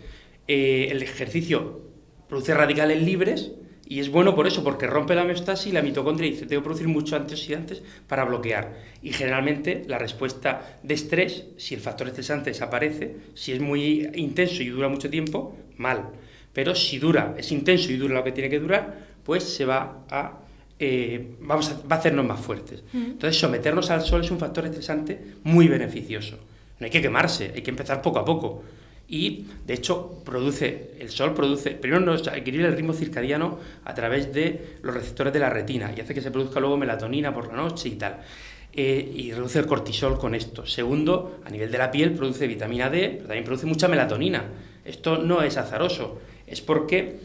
[SPEAKER 2] El ejercicio produce radicales libres y es bueno por eso, porque rompe la homeostasis y la mitocondria dice, tengo que producir muchos antioxidantes para bloquear. Y generalmente la respuesta de estrés, si el factor estresante desaparece, si es muy intenso y dura mucho tiempo, mal. Pero si es intenso y dura lo que tiene que durar, pues se va a hacernos más fuertes. Entonces, someternos al sol es un factor estresante muy beneficioso. No hay que quemarse, hay que empezar poco a poco. Y, de hecho, el sol produce, primero nos equilibra el ritmo circadiano a través de los receptores de la retina y hace que se produzca luego melatonina por la noche y tal. Y reduce el cortisol con esto. Segundo, a nivel de la piel produce vitamina D, pero también produce mucha melatonina. Esto no es azaroso, es porque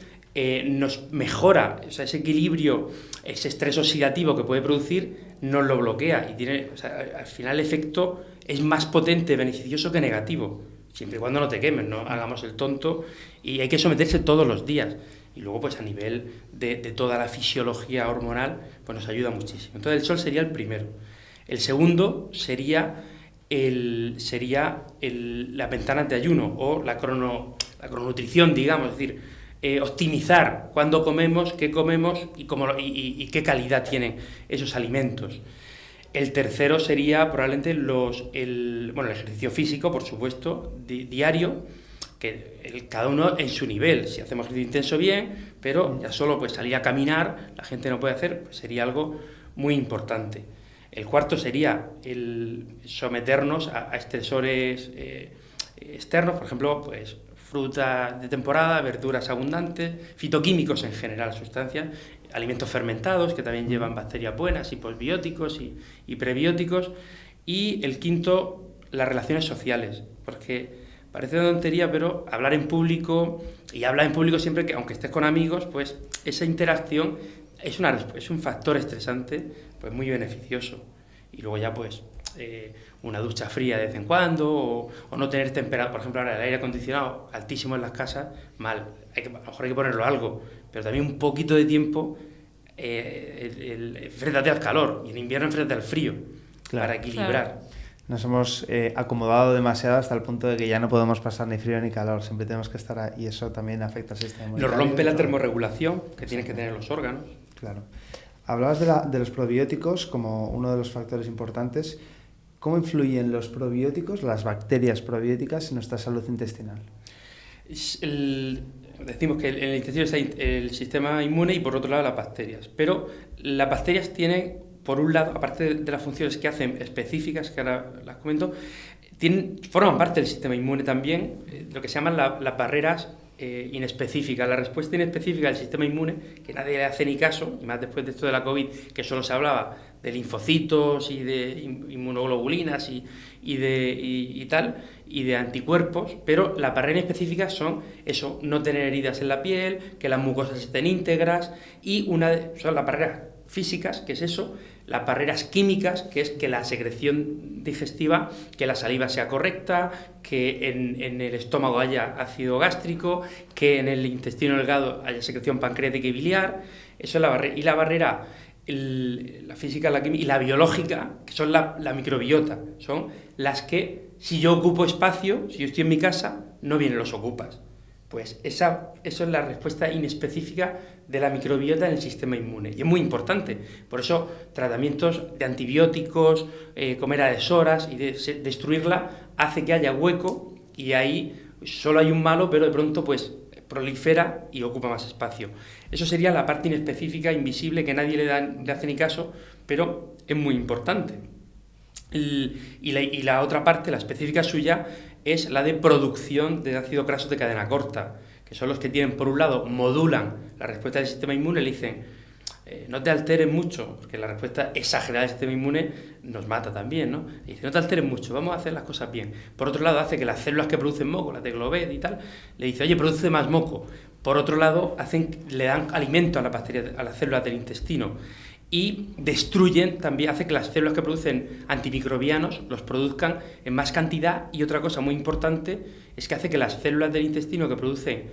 [SPEAKER 2] nos mejora, o sea, ese equilibrio, ese estrés oxidativo que puede producir, nos lo bloquea y al final el efecto es más potente, beneficioso que negativo. Siempre y cuando no te quemes, no hagamos el tonto, y hay que someterse todos los días. Y luego, pues a nivel de toda la fisiología hormonal, pues nos ayuda muchísimo. Entonces el sol sería el primero. El segundo sería la ventana de ayuno o la crononutrición, digamos, es decir, optimizar cuándo comemos, qué comemos y qué calidad tienen esos alimentos. El tercero sería probablemente el ejercicio físico, por supuesto, diario, que cada uno en su nivel. Si hacemos ejercicio intenso, bien, pero ya solo pues salir a caminar, la gente no puede hacer, pues sería algo muy importante. El cuarto sería el someternos a estresores externos, por ejemplo, pues frutas de temporada, verduras abundantes, fitoquímicos en general, sustancias, alimentos fermentados que también llevan bacterias buenas y posbióticos y prebióticos. Y el quinto, las relaciones sociales, porque parece una tontería, pero hablar en público, y hablar en público siempre que, aunque estés con amigos, pues esa interacción es un factor estresante pues muy beneficioso. Y luego ya pues una ducha fría de vez en cuando, o no tener temperatura, por ejemplo ahora el aire acondicionado altísimo en las casas, mal, a lo mejor hay que ponerlo algo, pero también un poquito de tiempo enfréntate al calor, y en invierno enfréntate al frío, claro, para equilibrar. Claro.
[SPEAKER 1] Nos hemos acomodado demasiado hasta el punto de que ya no podemos pasar ni frío ni calor, siempre tenemos que estar ahí, y eso también afecta al sistema inmunitario.
[SPEAKER 2] Nos rompe la termorregulación que tienen que tener los órganos.
[SPEAKER 1] Claro. Hablabas de los probióticos como uno de los factores importantes. ¿Cómo influyen los probióticos, las bacterias probióticas, en nuestra salud intestinal?
[SPEAKER 2] Decimos que en el intestino está el sistema inmune y por otro lado las bacterias. Pero las bacterias tienen, por un lado, aparte de las funciones que hacen específicas, que ahora las comento, forman parte del sistema inmune también, lo que se llaman las barreras inespecíficas. La respuesta inespecífica del sistema inmune, que nadie le hace ni caso, y más después de esto de la COVID, que solo se hablaba de linfocitos y de inmunoglobulinas y tal, y de anticuerpos, pero las barreras específicas son eso, no tener heridas en la piel, que las mucosas estén íntegras, y son las barreras físicas, que es eso, las barreras químicas, que es que la secreción digestiva, que la saliva sea correcta, que en el estómago haya ácido gástrico, que en el intestino delgado haya secreción pancreática y biliar. Eso es la barrera. Y la barrera, la física, la química y la biológica, que son la microbiota, son las que, si yo ocupo espacio, si yo estoy en mi casa, no vienen los ocupas. Pues eso es la respuesta inespecífica de la microbiota en el sistema inmune. Y es muy importante. Por eso, tratamientos de antibióticos, comer a deshoras y destruirla, hace que haya hueco y ahí solo hay un malo, pero de pronto pues prolifera y ocupa más espacio. Eso sería la parte inespecífica, invisible, que nadie le hace ni caso, pero es muy importante. Y la otra parte, la específica suya, es la de producción de ácidos grasos de cadena corta, que son los que tienen, por un lado, modulan la respuesta del sistema inmune, le dicen, no te alteres mucho, porque la respuesta exagerada del sistema inmune nos mata también, ¿no? Le dice, no te alteres mucho, vamos a hacer las cosas bien. Por otro lado, hace que las células que producen moco, las de Globet y tal, le dice, oye, produce más moco. Por otro lado, le dan alimento a las bacterias, a las células del intestino. Y destruyen, también hace que las células que producen antimicrobianos los produzcan en más cantidad, y otra cosa muy importante es que hace que las células del intestino que producen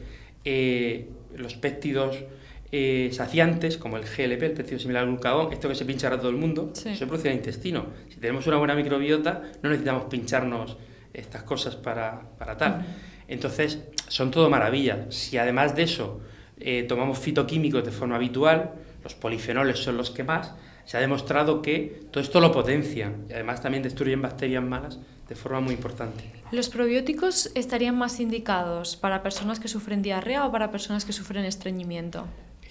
[SPEAKER 2] los péptidos saciantes, como el GLP, el péptido similar al glucagón, esto que se pincha a todo el mundo, sí, se produce en el intestino. Si tenemos una buena microbiota, no necesitamos pincharnos estas cosas para tal. Entonces, son todo maravillas. Si además de eso tomamos fitoquímicos de forma habitual, los polifenoles son los que más, se ha demostrado que todo esto lo potencian y además también destruyen bacterias malas de forma muy importante.
[SPEAKER 3] ¿Los probióticos estarían más indicados para personas que sufren diarrea o para personas que sufren estreñimiento?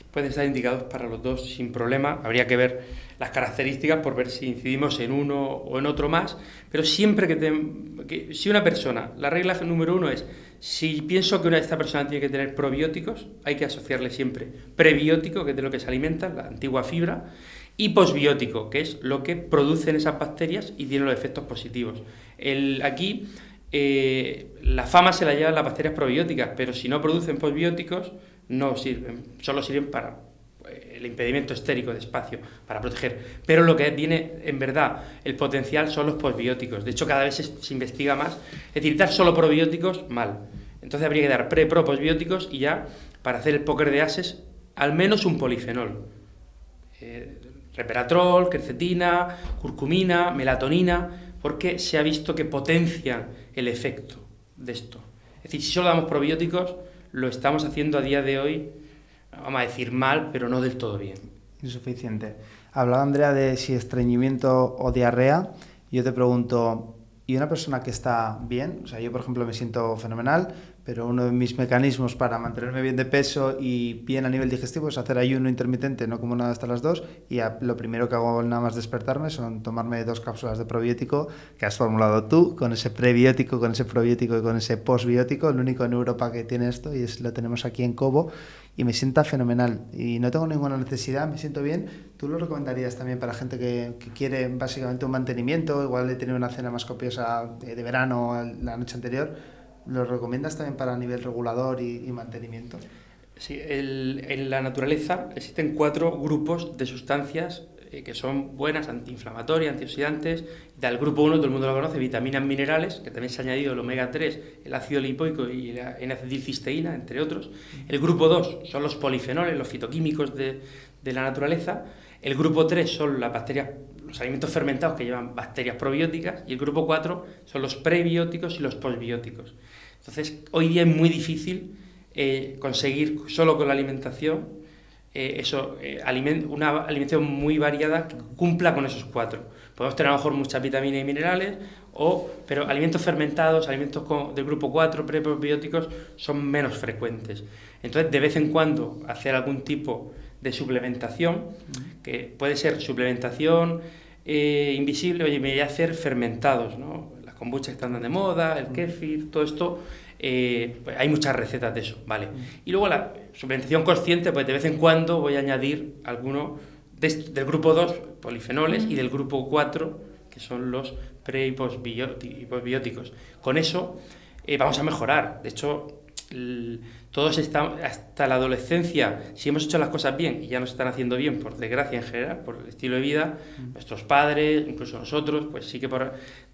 [SPEAKER 2] Pueden estar indicados para los dos sin problema. Habría que ver las características por ver si incidimos en uno o en otro más, pero siempre que si una persona, la regla número 1 es, si pienso que esta persona tiene que tener probióticos, hay que asociarle siempre prebiótico, que es de lo que se alimenta, la antigua fibra, y posbiótico, que es lo que producen esas bacterias y tienen los efectos positivos. Aquí la fama se la llevan las bacterias probióticas, pero si no producen posbióticos, no sirven, solo sirven para el impedimento estérico de espacio, para proteger. Pero lo que tiene, en verdad, el potencial son los posbióticos. De hecho, cada vez se investiga más. Es decir, dar solo probióticos, mal. Entonces habría que dar pro, posbióticos y ya, para hacer el póker de ases, al menos un polifenol. Resveratrol, quercetina, curcumina, melatonina, porque se ha visto que potencian el efecto de esto. Es decir, si solo damos probióticos, lo estamos haciendo a día de hoy, vamos a decir mal, pero no del todo bien.
[SPEAKER 1] Insuficiente. Hablaba Andrea de si estreñimiento o diarrea. Yo te pregunto, ¿y una persona que está bien? O sea, yo por ejemplo me siento fenomenal, pero uno de mis mecanismos para mantenerme bien de peso y bien a nivel digestivo es hacer ayuno intermitente, no como nada hasta las 2, y lo primero que hago nada más despertarme son tomarme 2 cápsulas de probiótico que has formulado tú, con ese prebiótico, con ese probiótico y con ese posbiótico, el único en Europa que tiene esto, y lo tenemos aquí en Cobo, y me sienta fenomenal y no tengo ninguna necesidad, me siento bien. ¿Tú lo recomendarías también para gente que quiere básicamente un mantenimiento, igual de tener una cena más copiosa de verano la noche anterior? ¿Lo recomiendas también para nivel regulador y mantenimiento?
[SPEAKER 2] Sí, en la naturaleza existen 4 grupos de sustancias que son buenas, antiinflamatorias, antioxidantes. Del grupo 1, todo el mundo lo conoce, vitaminas, minerales, que también se ha añadido el omega 3, el ácido lipoico y la N-acetilcisteína, entre otros. El grupo 2 son los polifenoles, los fitoquímicos de la naturaleza. El grupo 3 son las bacterias, los alimentos fermentados que llevan bacterias probióticas, y el grupo 4 son los prebióticos y los posbióticos. Entonces, hoy día es muy difícil conseguir solo con la alimentación una alimentación muy variada que cumpla con esos 4. Podemos tener a lo mejor muchas vitaminas y minerales, pero alimentos fermentados, alimentos del grupo 4, preprobióticos, son menos frecuentes. Entonces, de vez en cuando, hacer algún tipo de suplementación, que puede ser suplementación invisible, oye, me voy a hacer fermentados, ¿no? Las kombuchas que están de moda, el kéfir, todo esto, pues hay muchas recetas de eso, ¿vale? Y luego la suplementación consciente, pues de vez en cuando voy a añadir alguno del grupo 2, polifenoles, y del grupo 4, que son los pre- y postbióticos. Con eso vamos a mejorar. De hecho, todos estamos, hasta la adolescencia, si hemos hecho las cosas bien, y ya nos están haciendo bien, por desgracia en general, por el estilo de vida, nuestros padres, incluso nosotros, pues sí que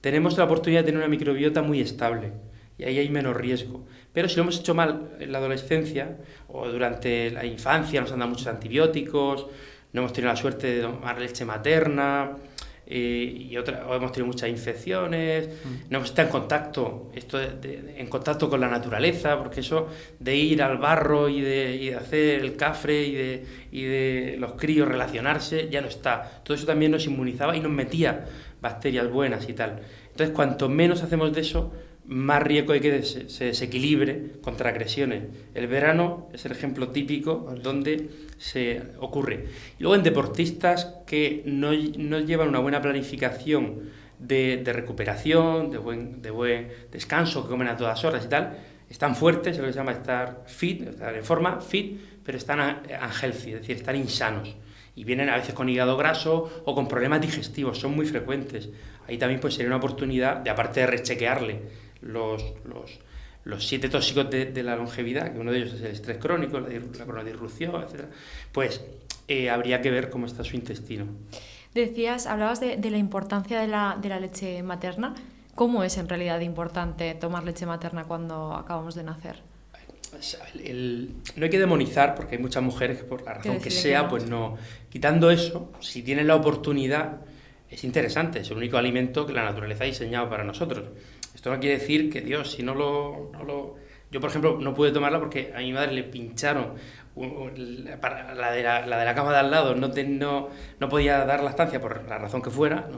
[SPEAKER 2] tenemos la oportunidad de tener una microbiota muy estable, y ahí hay menos riesgo. Pero si lo hemos hecho mal en la adolescencia, o durante la infancia nos han dado muchos antibióticos, no hemos tenido la suerte de tomar leche materna, o hemos tenido muchas infecciones, no hemos estado en contacto con la naturaleza, porque eso de ir al barro y de hacer el cafre y de los críos relacionarse, ya no está. Todo eso también nos inmunizaba y nos metía bacterias buenas y tal. Entonces, cuanto menos hacemos de eso, más riesgo hay que se desequilibre contra agresiones. El verano es el ejemplo típico donde se ocurre. Y luego en deportistas que no llevan una buena planificación de recuperación, de buen descanso, que comen a todas horas y tal, están fuertes, es lo que se llama estar fit, estar en forma, fit, pero están unhealthy, es decir, están insanos. Y vienen a veces con hígado graso o con problemas digestivos, son muy frecuentes. Ahí también pues sería una oportunidad de, aparte de rechequearle los 7 tóxicos de la longevidad, que uno de ellos es el estrés crónico, la cronodisrupción, etc., pues habría que ver cómo está su intestino.
[SPEAKER 3] Hablabas de la importancia de la leche materna. ¿Cómo es en realidad importante tomar leche materna cuando acabamos de nacer?
[SPEAKER 2] No hay que demonizar, porque hay muchas mujeres que por la razón que sea, pues no. Quitando eso, si tienen la oportunidad, es interesante, es el único alimento que la naturaleza ha diseñado para nosotros. Esto no quiere decir que, Dios, si no lo... Yo, por ejemplo, no pude tomarla porque a mi madre le pincharon la de la cama de al lado, no podía dar lactancia por la razón que fuera,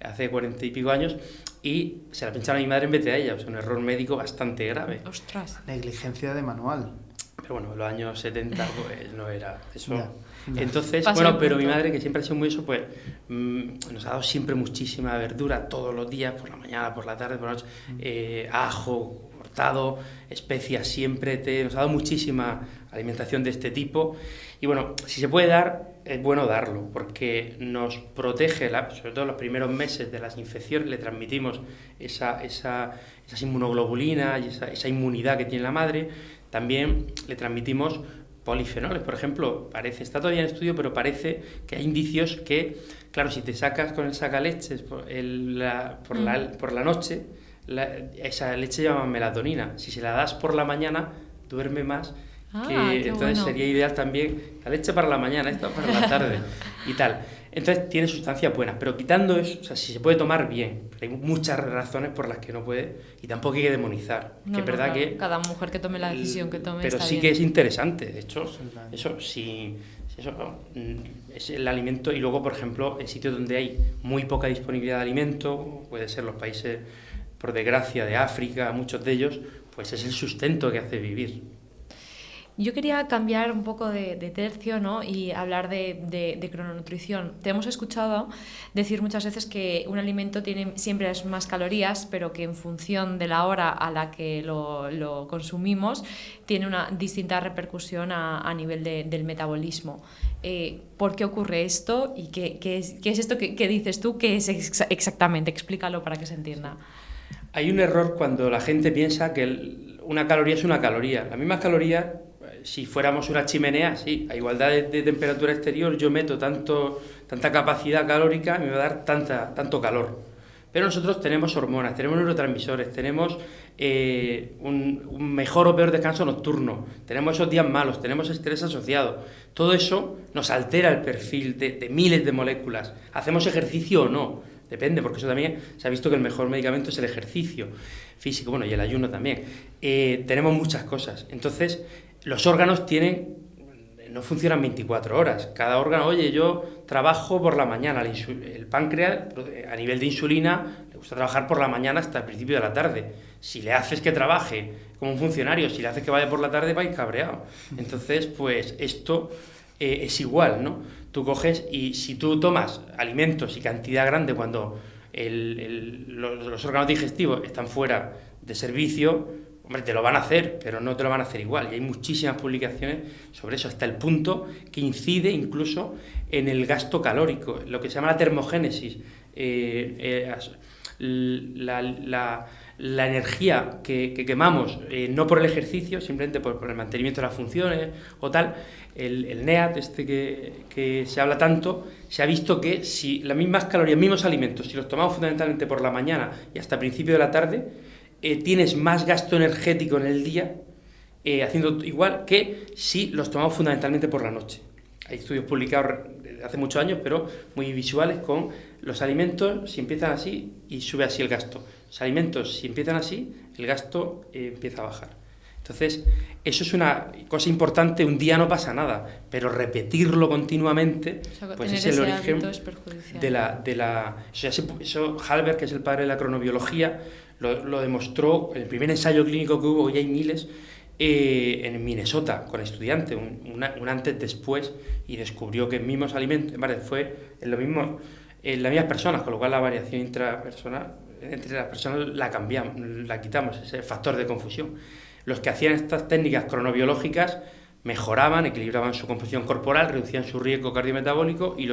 [SPEAKER 2] hace 40 y pico años, y se la pincharon a mi madre en vez de a ella, o sea, un error médico bastante grave.
[SPEAKER 3] ¡Ostras!
[SPEAKER 1] Negligencia de manual.
[SPEAKER 2] Pero bueno, en los años 70 pues no era eso.
[SPEAKER 1] Ya.
[SPEAKER 2] Entonces, pero mi madre, que siempre ha sido muy eso, pues nos ha dado siempre muchísima verdura todos los días, por la mañana, por la tarde, por la noche, ajo cortado, especias siempre, nos ha dado muchísima alimentación de este tipo. Y bueno, si se puede dar, es bueno darlo, porque nos protege, sobre todo en los primeros meses de las infecciones, le transmitimos esas inmunoglobulinas y esa inmunidad que tiene la madre. También le transmitimos polifenoles, por ejemplo, está todavía en estudio, pero parece que hay indicios que, claro, si te sacas con el sacaleches por la noche, esa leche se llama melatonina. Si se la das por la mañana, duerme más. Entonces bueno, sería ideal también la leche para la mañana, esta para la tarde y tal. Entonces tiene sustancias buenas, pero quitando eso, o sea, si se puede tomar bien, pero hay muchas razones por las que no puede, y tampoco hay que demonizar. Que es verdad que
[SPEAKER 3] cada mujer que tome la decisión que tome
[SPEAKER 2] pero
[SPEAKER 3] está
[SPEAKER 2] sí
[SPEAKER 3] bien.
[SPEAKER 2] Que es interesante, de hecho, eso es el alimento. Y luego, por ejemplo, en sitios donde hay muy poca disponibilidad de alimento, puede ser los países, por desgracia, de África, muchos de ellos, pues es el sustento que hace vivir.
[SPEAKER 3] Yo quería cambiar un poco de tercio, ¿no? Y hablar de crononutrición. Te hemos escuchado decir muchas veces que un alimento tiene siempre más calorías, pero que en función de la hora a la que lo consumimos tiene una distinta repercusión a nivel del metabolismo. ¿Por qué ocurre esto? ¿Y qué es esto que dices tú? ¿Qué es exactamente? Explícalo para que se entienda.
[SPEAKER 2] Hay un error cuando la gente piensa que una caloría es una caloría. Las mismas calorías, si fuéramos una chimenea, sí, a igualdad de temperatura exterior, yo meto tanta capacidad calórica y me va a dar tanto calor. Pero nosotros tenemos hormonas, tenemos neurotransmisores, tenemos un mejor o peor descanso nocturno, tenemos esos días malos, tenemos estrés asociado. Todo eso nos altera el perfil de miles de moléculas. ¿Hacemos ejercicio o no? Depende, porque eso también se ha visto que el mejor medicamento es el ejercicio físico, bueno, y el ayuno también. Tenemos muchas cosas. Entonces, los órganos tienen no funcionan 24 horas. Cada órgano, oye, yo trabajo por la mañana. El páncreas, a nivel de insulina, le gusta trabajar por la mañana hasta el principio de la tarde. Si le haces que trabaje como un funcionario, si le haces que vaya por la tarde, va a ir cabreado. Entonces, pues esto es igual, ¿no? Tú coges y si tú tomas alimentos y cantidad grande cuando los órganos digestivos están fuera de servicio, hombre, te lo van a hacer, pero no te lo van a hacer igual. Y hay muchísimas publicaciones sobre eso, hasta el punto que incide incluso en el gasto calórico, lo que se llama la termogénesis. La energía que quemamos, no por el ejercicio, simplemente por el mantenimiento de las funciones o tal, el NEAT, que se habla tanto, se ha visto que si las mismas calorías, mismos alimentos, si los tomamos fundamentalmente por la mañana y hasta el principio de la tarde, tienes más gasto energético en el día, haciendo igual que si los tomamos fundamentalmente por la noche. Hay estudios publicados desde hace muchos años, pero muy visuales, con los alimentos, si empiezan así, y sube así el gasto. Los alimentos, si empiezan así, el gasto empieza a bajar. Entonces, eso es una cosa importante. Un día no pasa nada, pero repetirlo continuamente,
[SPEAKER 3] o sea,
[SPEAKER 2] pues es el origen
[SPEAKER 3] de
[SPEAKER 2] eso Halber, que es el padre de la cronobiología, lo demostró en el primer ensayo clínico que hubo, hoy hay miles, en Minnesota, con estudiantes, un antes-después, y descubrió que mismos alimentos, vale, fue en lo mismo en las mismas personas, con lo cual la variación intrapersonal entre las personas la cambiamos, la quitamos, ese factor de confusión. Los que hacían estas técnicas cronobiológicas mejoraban, equilibraban su composición corporal, reducían su riesgo cardiometabólico, y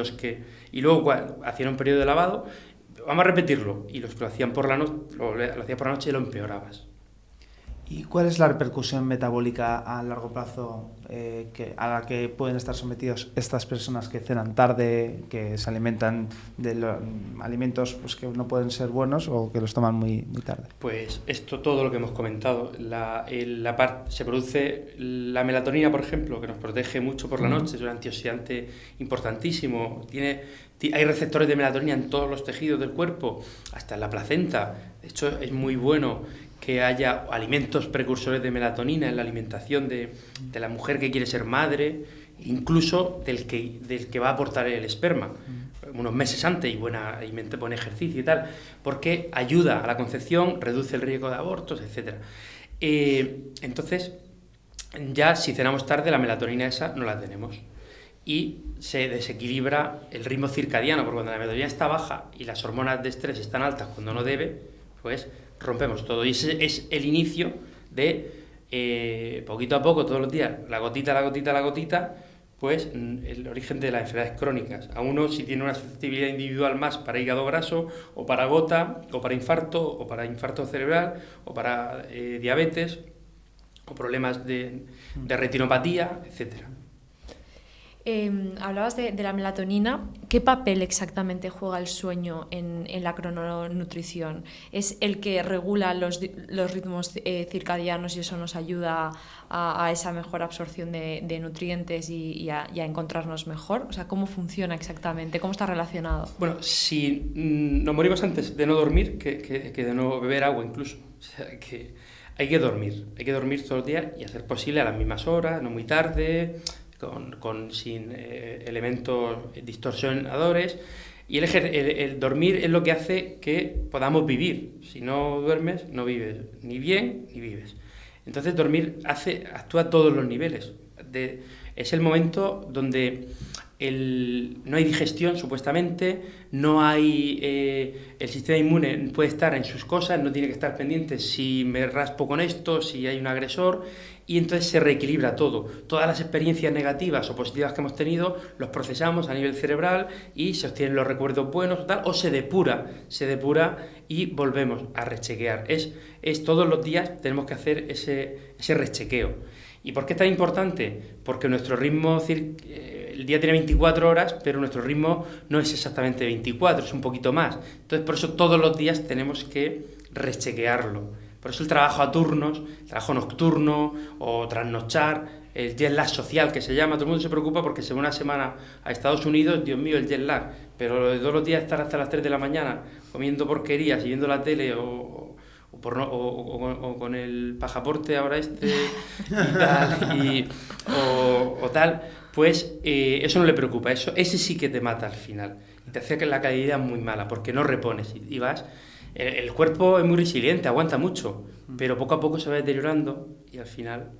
[SPEAKER 2] luego cuando hacían un periodo de lavado, vamos a repetirlo, y los que lo hacían por la noche, lo hacías por la noche y lo empeorabas.
[SPEAKER 1] ¿Y cuál es la repercusión metabólica a largo plazo a la que pueden estar sometidos estas personas que cenan tarde, que se alimentan de alimentos pues, que no pueden ser buenos o que los toman muy tarde?
[SPEAKER 2] Pues esto, todo lo que hemos comentado. Se produce la melatonina, por ejemplo, que nos protege mucho por la noche, es un antioxidante importantísimo. Hay receptores de melatonina en todos los tejidos del cuerpo, hasta en la placenta. De hecho, es muy bueno que haya alimentos precursores de melatonina en la alimentación de la mujer que quiere ser madre, incluso del que va a aportar el esperma, unos meses antes, y buen ejercicio y tal, porque ayuda a la concepción, reduce el riesgo de abortos, etc. Entonces, ya si cenamos tarde, la melatonina esa no la tenemos. Y se desequilibra el ritmo circadiano, porque cuando la melatonina está baja y las hormonas de estrés están altas cuando no debe, pues rompemos todo. Y ese es el inicio de, poquito a poco, todos los días, la gotita, pues el origen de las enfermedades crónicas. A uno, si tiene una susceptibilidad individual más para hígado graso, o para gota, o para infarto cerebral, o para diabetes, o problemas de retinopatía, etcétera.
[SPEAKER 3] Hablabas de la melatonina. ¿Qué papel exactamente juega el sueño en la crononutrición? ¿Es el que regula los ritmos circadianos y eso nos ayuda a esa mejor absorción de nutrientes y a encontrarnos mejor? O sea, ¿cómo funciona exactamente? ¿Cómo está relacionado?
[SPEAKER 2] Bueno, si nos morimos antes de no dormir que de no beber agua incluso. O sea, que hay que dormir todos los días y hacer posible a las mismas horas, no muy tarde, sin elementos distorsionadores. Y el dormir es lo que hace que podamos vivir. Si no duermes, no vives ni bien ni vives. Entonces dormir actúa a todos los niveles. Es el momento donde no hay digestión, supuestamente, no hay el sistema inmune puede estar en sus cosas, no tiene que estar pendiente si me raspo con esto, si hay un agresor, y entonces se reequilibra todo. Todas las experiencias negativas o positivas que hemos tenido los procesamos a nivel cerebral y se obtienen los recuerdos buenos o se depura y volvemos a rechequear. Es todos los días tenemos que hacer ese rechequeo. ¿Y por qué es tan importante? Porque nuestro ritmo, el día tiene 24 horas, pero nuestro ritmo no es exactamente 24, es un poquito más. Entonces, por eso todos los días tenemos que rechequearlo. Por eso el trabajo a turnos, el trabajo nocturno o trasnochar, el jet lag social que se llama, todo el mundo se preocupa porque se va una semana a Estados Unidos, Dios mío, el jet lag, pero lo de todos los días estar hasta las 3 de la mañana comiendo porquerías y viendo la tele o o con el pasaporte ahora y tal, o tal, pues eso no le preocupa, ese sí que te mata al final y te hace que la calidad muy mala porque no repones y vas. El cuerpo es muy resiliente, aguanta mucho, pero poco a poco se va deteriorando y al final...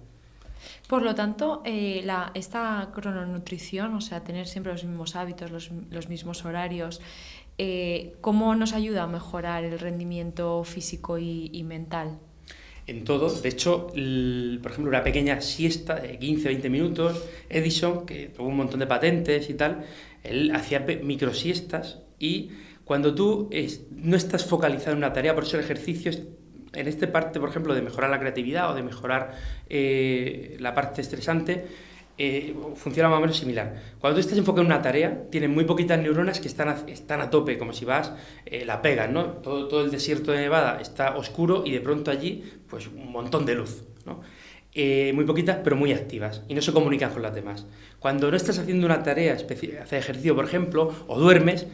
[SPEAKER 3] Por lo tanto, esta crononutrición, o sea, tener siempre los mismos hábitos, los mismos horarios, ¿cómo nos ayuda a mejorar el rendimiento físico y mental?
[SPEAKER 2] En todo, de hecho, por ejemplo, una pequeña siesta de 15-20 minutos, Edison, que tuvo un montón de patentes y tal, él hacía microsiestas y cuando tú no estás focalizado en una tarea, por eso el ejercicio es, en esta parte, por ejemplo, de mejorar la creatividad o de mejorar la parte estresante, funciona más o menos similar. Cuando tú estás enfocado en una tarea, tienes muy poquitas neuronas que están a tope, como si vas, la pegas, ¿no? Todo el desierto de Nevada está oscuro y de pronto allí, pues un montón de luz, ¿no? Muy poquitas, pero muy activas, y no se comunican con las demás. Cuando no estás haciendo una tarea, hacer ejercicio, por ejemplo, o duermes,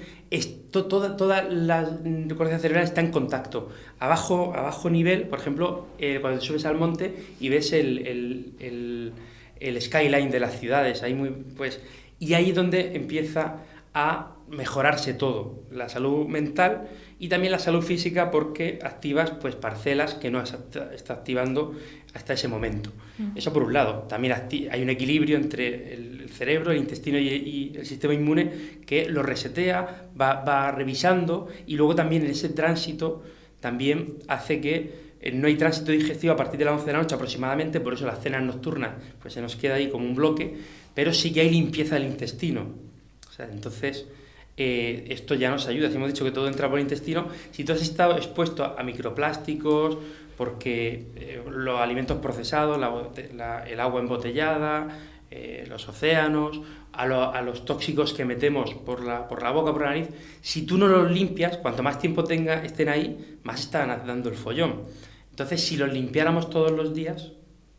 [SPEAKER 2] toda la corteza cerebral está en contacto. A bajo nivel, por ejemplo, cuando te subes al monte y ves el skyline de las ciudades, y ahí es donde empieza a mejorarse todo, la salud mental y también la salud física, porque activas pues parcelas que no está activando hasta ese momento. Eso por un lado. También hay un equilibrio entre el cerebro, el intestino y el sistema inmune que lo resetea, va revisando, y luego también en ese tránsito también hace que no hay tránsito digestivo a partir de las 11 de la noche aproximadamente, por eso las cenas nocturnas pues se nos queda ahí como un bloque, pero sí que hay limpieza del intestino. O sea, entonces esto ya nos ayuda. Si hemos dicho que todo entra por el intestino, si tú has estado expuesto a microplásticos, porque los alimentos procesados, el agua embotellada, los océanos, a los tóxicos que metemos por la boca, por la nariz, si tú no los limpias, cuanto más tiempo estén ahí, más están dando el follón. Entonces, si los limpiáramos todos los días,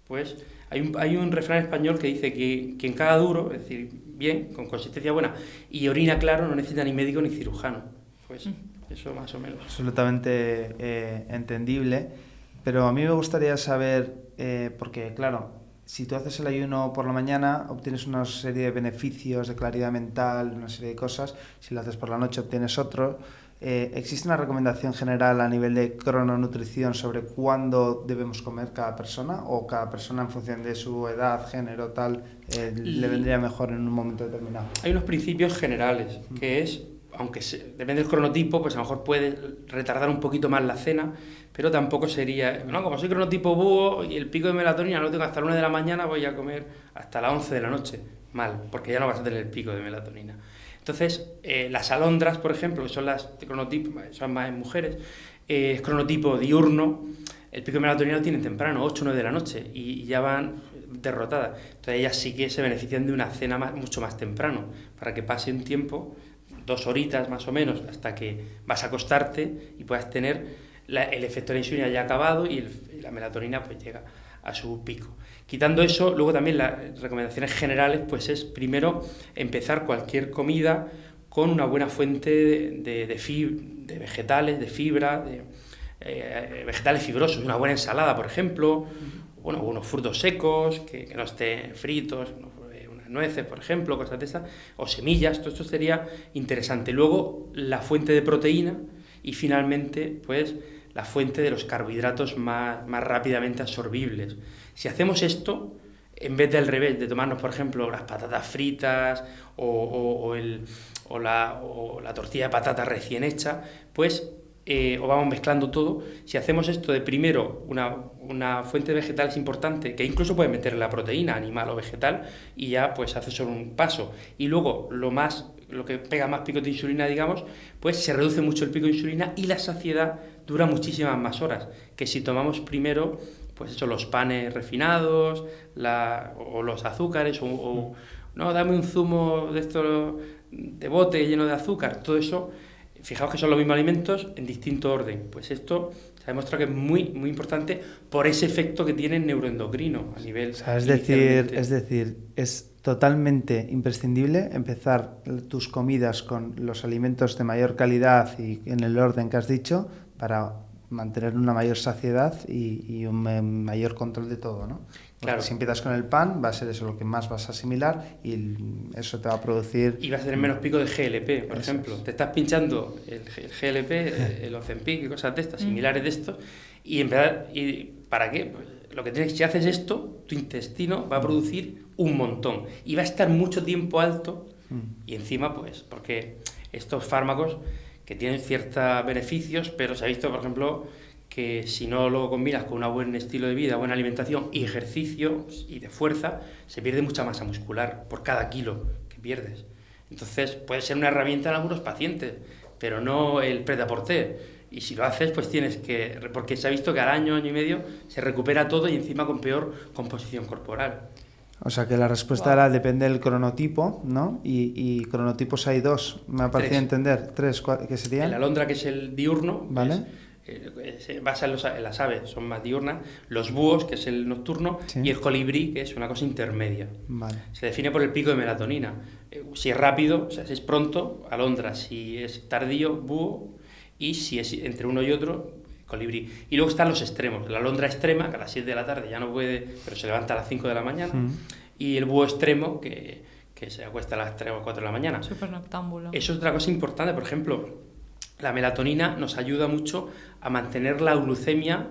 [SPEAKER 2] pues hay un refrán español que dice que quien caga duro, es decir, bien, con consistencia buena, y orina claro, no necesita ni médico ni cirujano. Pues eso más o menos.
[SPEAKER 1] Absolutamente entendible, pero a mí me gustaría saber, porque claro, si tú haces el ayuno por la mañana, obtienes una serie de beneficios de claridad mental, una serie de cosas. Si lo haces por la noche, obtienes otro. ¿Existe una recomendación general a nivel de crononutrición sobre cuándo debemos comer cada persona? ¿O cada persona, en función de su edad, género, tal, le vendría mejor en un momento determinado?
[SPEAKER 2] Hay unos principios generales, que es, aunque depende del cronotipo, pues a lo mejor puede retardar un poquito más la cena, pero tampoco sería, no, como soy cronotipo búho y el pico de melatonina lo tengo hasta la 1 de la mañana, voy a comer hasta las 11 de la noche. Mal, porque ya no vas a tener el pico de melatonina. Entonces, las alondras, por ejemplo, que son las cronotipos, son más en mujeres, es cronotipo diurno, el pico de melatonina lo tienen temprano, 8 o 9 de la noche, y ya van derrotadas. Entonces ellas sí que se benefician de una cena mucho más temprano, para que pase un tiempo, 2 horitas más o menos, hasta que vas a acostarte y puedas tener el efecto de la insulina ya acabado y la melatonina pues llega a su pico. Quitando eso, luego también las recomendaciones generales pues es primero empezar cualquier comida con una buena fuente de vegetales, de fibra, de vegetales fibrosos, una buena ensalada, por ejemplo, bueno, unos frutos secos que no estén fritos, unas nueces, por ejemplo, cosas de esas, o semillas. Todo esto sería interesante. Luego la fuente de proteína y finalmente pues la fuente de los carbohidratos más rápidamente absorbibles. Si hacemos esto, en vez de al revés, de tomarnos, por ejemplo, las patatas fritas o la tortilla de patata recién hecha, pues o vamos mezclando todo. Si hacemos esto de primero una fuente de vegetales importante, que incluso puedes meter la proteína animal o vegetal, y ya pues haces solo un paso, y luego lo que pega más pico de insulina, digamos, pues se reduce mucho el pico de insulina y la saciedad dura muchísimas más horas que si tomamos primero pues eso, los panes refinados o los azúcares o no, dame un zumo de esto de bote lleno de azúcar. Todo eso, fijaos que son los mismos alimentos en distinto orden. Pues esto se ha demostrado que es muy, muy importante por ese efecto que tiene neuroendocrino a nivel...
[SPEAKER 1] O sea, es decir, es totalmente imprescindible empezar tus comidas con los alimentos de mayor calidad y en el orden que has dicho para mantener una mayor saciedad y un mayor control de todo, ¿no?
[SPEAKER 2] Claro.
[SPEAKER 1] Si empiezas con el pan, va a ser eso lo que más vas a asimilar y eso te va a producir...
[SPEAKER 2] Y vas a tener menos pico de GLP, por ejemplo.
[SPEAKER 1] es.
[SPEAKER 2] Te estás pinchando el GLP, el Ozempic y cosas de estas, similares de esto, y ¿para qué? Pues lo que tienes, si haces esto, tu intestino va a producir un montón y va a estar mucho tiempo alto y encima, pues, porque estos fármacos que tienen ciertos beneficios, pero se ha visto, por ejemplo, que si no lo combinas con un buen estilo de vida, buena alimentación y ejercicio y de fuerza, se pierde mucha masa muscular por cada kilo que pierdes. Entonces puede ser una herramienta en algunos pacientes, pero no el prêt-à-porter. Y si lo haces, pues tienes que... Porque se ha visto que al año y medio se recupera todo y encima con peor composición corporal.
[SPEAKER 1] O sea que la respuesta era depende del cronotipo, ¿no? Y cronotipos hay dos, me ha parecido entender. Tres, ¿qué serían?
[SPEAKER 2] El alondra, que es el diurno,
[SPEAKER 1] ¿vale?
[SPEAKER 2] Se basa en las aves, son más diurnas, los búhos, que es el nocturno,
[SPEAKER 1] sí.
[SPEAKER 2] Y el colibrí, que es una cosa intermedia.
[SPEAKER 1] Vale.
[SPEAKER 2] Se define por el pico de melatonina. Si es rápido, o sea, si es pronto, alondra; si es tardío, búho; y si es entre uno y otro, colibrí. Y luego están los extremos: la alondra extrema, que a las 7 de la tarde ya no puede, pero se levanta a las 5 de la mañana, y el búho extremo, que se acuesta a las 3 o 4 de la mañana.
[SPEAKER 3] Súper noctámbulo.
[SPEAKER 2] Eso es otra cosa importante. Por ejemplo, la melatonina nos ayuda mucho a mantener la glucemia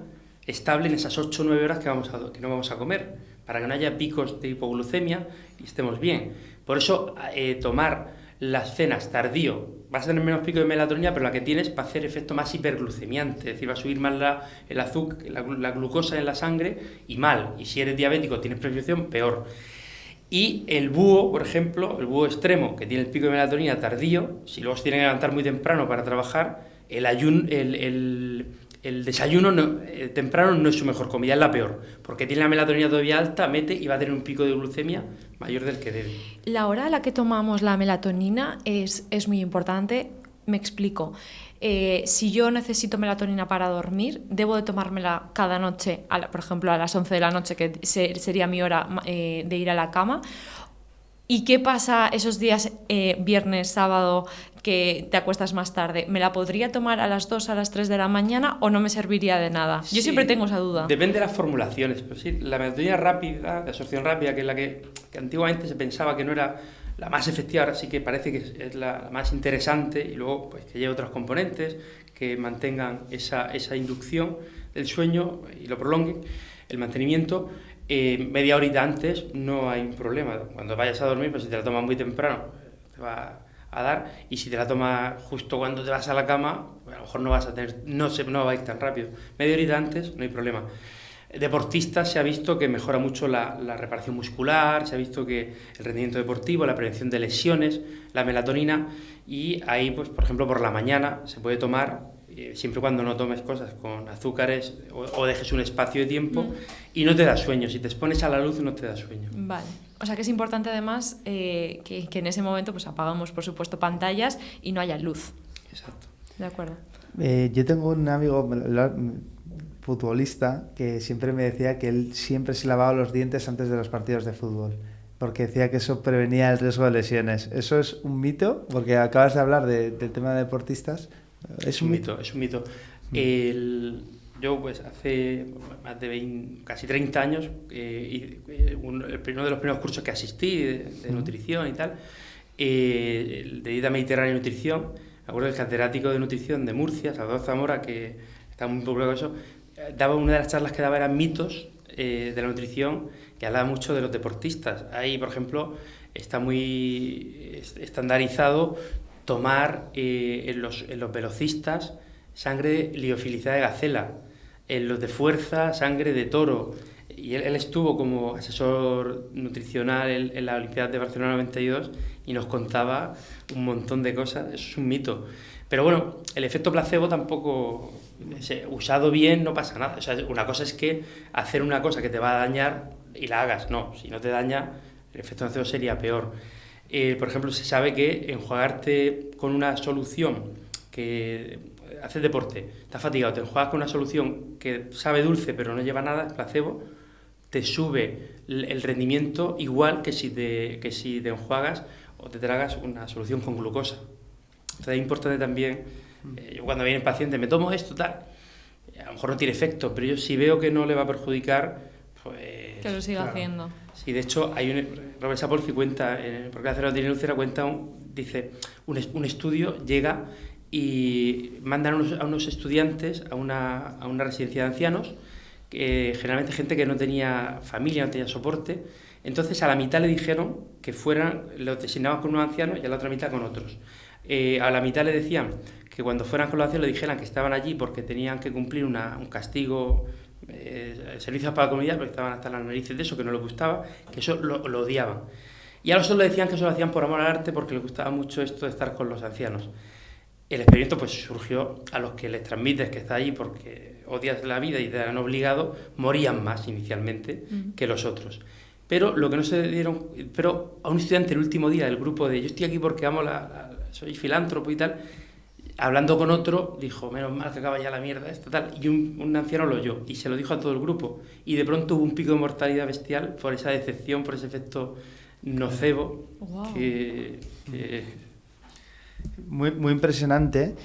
[SPEAKER 2] estable en esas 8 o 9 horas que no vamos a comer, para que no haya picos de hipoglucemia y estemos bien. Por eso, tomar las cenas tardío, vas a tener menos pico de melatonina, pero la que tienes va a hacer efecto más hiperglucemiante, es decir, va a subir más el azúcar, la glucosa en la sangre, y mal. Y si eres diabético, tienes prescripción, peor. Y el búho, por ejemplo, el búho extremo, que tiene el pico de melatonina tardío, si luego se tiene que levantar muy temprano para trabajar, el desayuno temprano no es su mejor comida, es la peor, porque tiene la melatonina todavía alta, mete y va a tener un pico de glucemia mayor del que debe.
[SPEAKER 3] La hora a la que tomamos la melatonina es muy importante. Me explico. Si yo necesito melatonina para dormir, ¿debo de tomármela cada noche, por ejemplo, a las 11 de la noche, que sería mi hora de ir a la cama? ¿Y qué pasa esos días, viernes, sábado, que te acuestas más tarde? ¿Me la podría tomar a las 2, a las 3 de la mañana o no me serviría de nada? Yo siempre tengo esa duda.
[SPEAKER 2] Depende de las formulaciones. Pero sí, la melatonina rápida, de absorción rápida, que es la que antiguamente se pensaba que no era la más efectiva, ahora sí que parece que es la más interesante, y luego pues que lleve otros componentes que mantengan esa inducción del sueño y lo prolonguen, el mantenimiento. Media horita antes no hay un problema. Cuando vayas a dormir, pues si te la tomas muy temprano, te va a dar, y si te la tomas justo cuando te vas a la cama, pues a lo mejor no vas a tener, no va a ir tan rápido. Media horita antes no hay problema. Deportistas, se ha visto que mejora mucho la reparación muscular, se ha visto que el rendimiento deportivo, la prevención de lesiones, la melatonina, y ahí, pues por ejemplo, por la mañana se puede tomar, siempre y cuando no tomes cosas con azúcares o dejes un espacio de tiempo, y no te da sueño. Si te expones a la luz no te da sueño.
[SPEAKER 3] Vale. O sea que es importante además que en ese momento pues apagamos, por supuesto, pantallas y no haya luz.
[SPEAKER 2] Exacto.
[SPEAKER 3] De acuerdo.
[SPEAKER 1] Yo tengo un amigo futbolista que siempre me decía que él siempre se lavaba los dientes antes de los partidos de fútbol, porque decía que eso prevenía el riesgo de lesiones. ¿Eso es un mito? Porque acabas de hablar del tema de deportistas.
[SPEAKER 2] ¿Es un mito? Es un mito. Yo pues hace más de casi 30 años, uno de los primeros cursos que asistí de nutrición y tal, de dieta mediterránea y nutrición, me acuerdo del catedrático de nutrición de Murcia, Salvador Zamora, que está muy popular con eso, daba una de las charlas que daba eran mitos de la nutrición, que hablaba mucho de los deportistas. Ahí, por ejemplo, está muy estandarizado tomar en los velocistas sangre liofilizada de gacela, en los de fuerza sangre de toro. Y él estuvo como asesor nutricional en la Olimpiada de Barcelona 92 y nos contaba un montón de cosas. Eso es un mito. Pero bueno, el efecto placebo tampoco, usado bien, no pasa nada. O sea, una cosa es que hacer una cosa que te va a dañar y la hagas. No, si no te daña, el efecto placebo sería peor. Por ejemplo, se sabe que enjuagarte con una solución, que haces deporte, estás fatigado, te enjuagas con una solución que sabe dulce pero no lleva nada, placebo, te sube el rendimiento igual que si te enjuagas o te tragas una solución con glucosa. Entonces es importante también, yo cuando viene el paciente, me tomo esto, tal, a lo mejor no tiene efecto, pero yo si veo que no le va a perjudicar, pues...
[SPEAKER 3] Que lo siga haciendo.
[SPEAKER 2] Sí, de hecho, hay Robert Sapolsky cuenta, porque la tiene úlcera, cuenta, dice, un estudio llega y mandan a unos estudiantes a una residencia de ancianos, generalmente gente que no tenía familia, no tenía soporte. Entonces a la mitad le dijeron que lo designaban con unos ancianos y a la otra mitad con otros. A la mitad le decían que cuando fueran con los ancianos le dijeran que estaban allí porque tenían que cumplir un castigo, servicios para la comunidad, porque estaban hasta las narices de eso, que no les gustaba, que eso lo odiaban. Y a los otros le decían que eso lo hacían por amor al arte porque les gustaba mucho esto de estar con los ancianos. El experimento pues surgió a los que les transmites que está allí porque odias la vida y te han obligado, morían más inicialmente que los otros. Pero lo que no se dieron, pero a un estudiante el último día del grupo de yo estoy aquí porque amo soy filántropo y tal, hablando con otro, dijo, menos mal que acaba ya la mierda esta, tal, y un anciano lo oyó y se lo dijo a todo el grupo y de pronto hubo un pico de mortalidad bestial por esa decepción, por ese efecto nocebo.
[SPEAKER 3] Wow.
[SPEAKER 1] Muy impresionante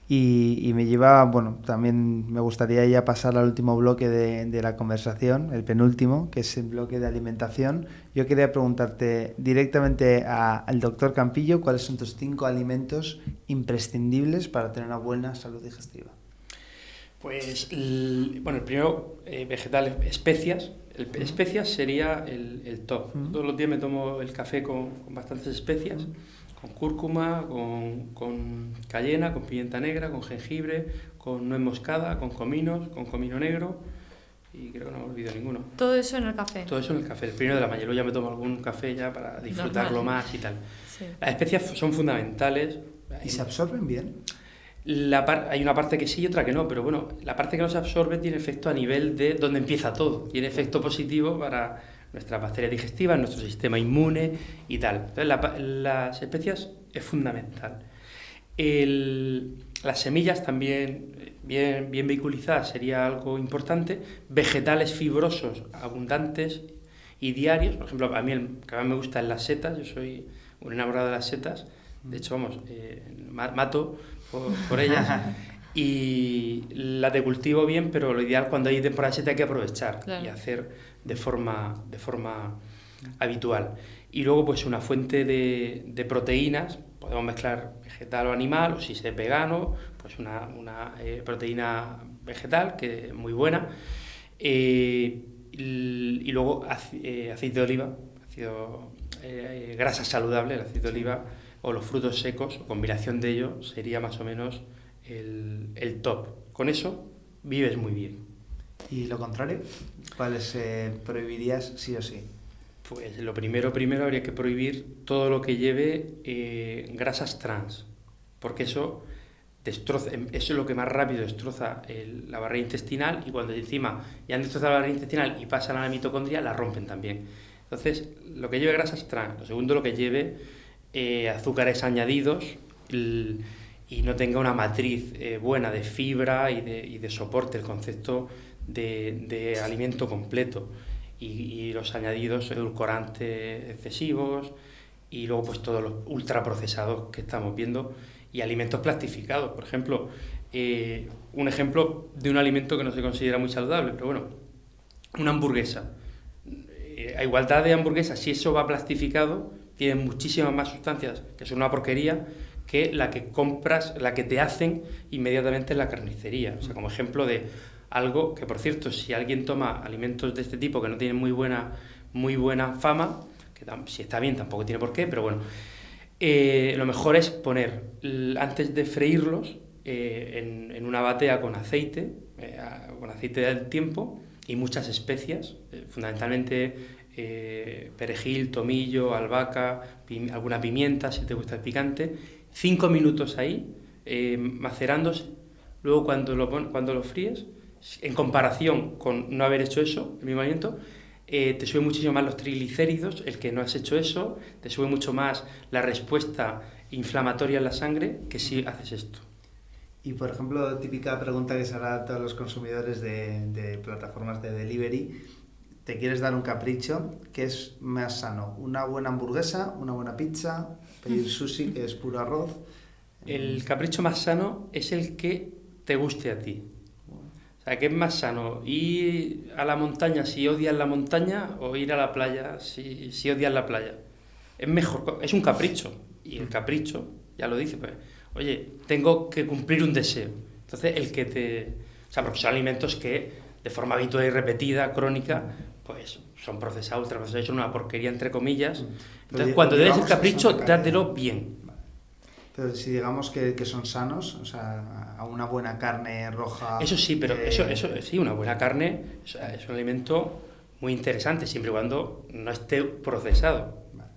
[SPEAKER 1] y me lleva, bueno, también me gustaría ya pasar al último bloque de la conversación, el penúltimo, que es el bloque de alimentación. Yo quería preguntarte directamente al doctor Campillo, ¿cuáles son tus 5 alimentos imprescindibles para tener una buena salud digestiva?
[SPEAKER 2] Pues, bueno, el primero, vegetales, especias. Especias sería el top. Todos los días me tomo el café con bastantes especias. Con cúrcuma, con cayena, con pimienta negra, con jengibre, con nuez moscada, con comino negro y creo que no me olvido ninguno.
[SPEAKER 3] ¿Todo eso en el café?
[SPEAKER 2] Todo eso en el café. El primero de la mañana, luego ya me tomo algún café ya para disfrutarlo más y tal.
[SPEAKER 3] Sí.
[SPEAKER 2] Las especias son fundamentales.
[SPEAKER 1] ¿Y se absorben bien?
[SPEAKER 2] Hay una parte que sí y otra que no, pero bueno, la parte que no se absorbe tiene efecto a nivel de donde empieza todo. Tiene efecto positivo para nuestras bacterias digestivas, nuestro sistema inmune y tal. Entonces, las especias es fundamental. Las semillas también, bien vehiculizadas, sería algo importante. Vegetales fibrosos, abundantes y diarios. Por ejemplo, a mí el que más me gusta es las setas. Yo soy un enamorado de las setas. De hecho, vamos, mato por ellas. Y las de cultivo bien, pero lo ideal cuando hay temporada de seta hay que aprovechar, claro, y hacer de forma habitual. Y luego pues una fuente de proteínas, podemos mezclar vegetal o animal, o si es vegano, pues una proteína vegetal que es muy buena. Y luego aceite de oliva, grasa saludable, el aceite de oliva o los frutos secos, o combinación de ellos, sería más o menos el top. Con eso vives muy bien.
[SPEAKER 1] ¿Y lo contrario? ¿Cuáles prohibirías sí o sí?
[SPEAKER 2] Pues lo primero habría que prohibir todo lo que lleve grasas trans, porque eso es lo que más rápido destroza la barrera intestinal, y cuando encima ya han destrozado la barrera intestinal y pasan a la mitocondria, la rompen también. Entonces, lo que lleve grasas trans. Lo segundo, lo que lleve azúcares añadidos y no tenga una matriz buena de fibra y de soporte, el concepto de alimento completo, y los añadidos edulcorantes excesivos, y luego pues todos los ultraprocesados que estamos viendo, y alimentos plastificados. Por ejemplo, un ejemplo de un alimento que no se considera muy saludable, pero bueno, una hamburguesa. A igualdad de hamburguesas, si eso va plastificado, tiene muchísimas más sustancias, que son una porquería, que la que compras, la que te hacen inmediatamente en la carnicería. O sea, como ejemplo de algo que, por cierto, si alguien toma alimentos de este tipo que no tienen muy buena fama, que si está bien tampoco tiene por qué, pero bueno, lo mejor es poner, antes de freírlos, en una batea con aceite del tiempo y muchas especias, fundamentalmente perejil, tomillo, albahaca, alguna pimienta si te gusta el picante, 5 minutos ahí macerándose. Luego cuando lo fríes, en comparación con no haber hecho eso, el mismo alimento, te sube muchísimo más los triglicéridos, el que no has hecho eso, te sube mucho más la respuesta inflamatoria en la sangre que si haces esto.
[SPEAKER 1] Y por ejemplo, típica pregunta que se hará a todos los consumidores de plataformas de delivery: te quieres dar un capricho, ¿qué es más sano? ¿Una buena hamburguesa, una buena pizza, pedir sushi, que es puro arroz?
[SPEAKER 2] El capricho más sano es el que te guste a ti. O O sea, ¿qué es más sano? ¿Ir a la montaña si odias la montaña o ir a la playa si odias la playa? Es mejor, es un capricho. Y el capricho, ya lo dice, pues, oye, tengo que cumplir un deseo. Entonces, o sea, porque son alimentos que de forma habitual y repetida, crónica, pues son procesados, ultraprocesados, son una porquería entre comillas. Entonces, cuando des el capricho, dátelo bien.
[SPEAKER 1] Pero si digamos que son sanos, o sea, a una buena carne roja...
[SPEAKER 2] Eso sí, pero eso sí, una buena carne es un alimento muy interesante, siempre y cuando no esté procesado.
[SPEAKER 1] Vale.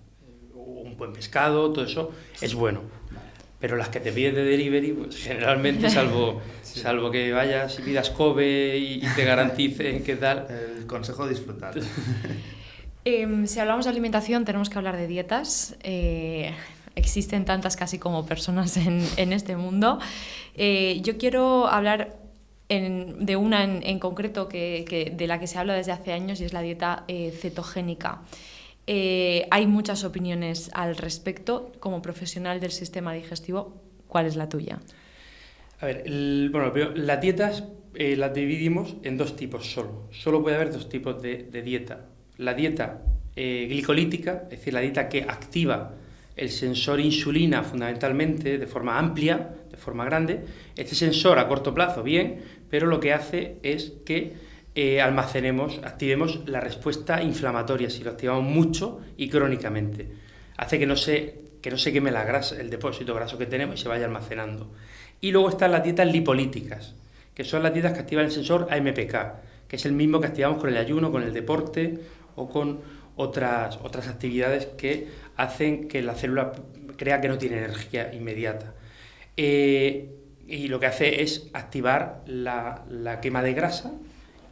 [SPEAKER 2] Un buen pescado, todo eso es bueno. Vale. Pero las que te piden de delivery, pues generalmente, salvo que vayas y pidas Kobe y te garanticen qué tal...
[SPEAKER 1] El consejo de disfrutar.
[SPEAKER 3] Si hablamos de alimentación, tenemos que hablar de dietas. Existen tantas casi como personas en este mundo. Yo quiero hablar de una en concreto de la que se habla desde hace años y es la dieta cetogénica. Hay muchas opiniones al respecto. Como profesional del sistema digestivo, ¿cuál es la tuya?
[SPEAKER 2] A ver, las dietas las dividimos en dos tipos solo. Solo puede haber dos tipos de dieta. La dieta glicolítica, es decir, la dieta que activa el sensor insulina fundamentalmente de forma amplia, de forma grande. Este sensor a corto plazo, bien, pero lo que hace es que activemos la respuesta inflamatoria, si lo activamos mucho y crónicamente. Hace que no se queme la grasa, el depósito graso que tenemos y se vaya almacenando. Y luego están las dietas lipolíticas, que son las dietas que activan el sensor AMPK, que es el mismo que activamos con el ayuno, con el deporte o con otras actividades que hacen que la célula crea que no tiene energía inmediata. Y lo que hace es activar la quema de grasa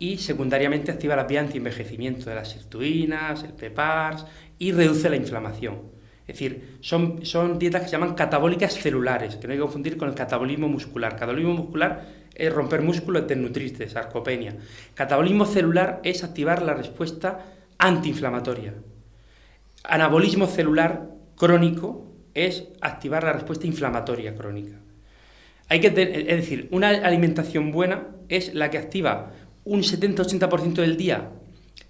[SPEAKER 2] y secundariamente activa la vía antienvejecimiento de las sirtuinas, el PEPARS y reduce la inflamación. Es decir, son dietas que se llaman catabólicas celulares, que no hay que confundir con el catabolismo muscular. Catabolismo muscular es romper músculo, es desnutrirte, sarcopenia. Catabolismo celular es activar la respuesta antiinflamatoria. Anabolismo celular crónico es activar la respuesta inflamatoria crónica. Es decir, una alimentación buena es la que activa un 70-80% del día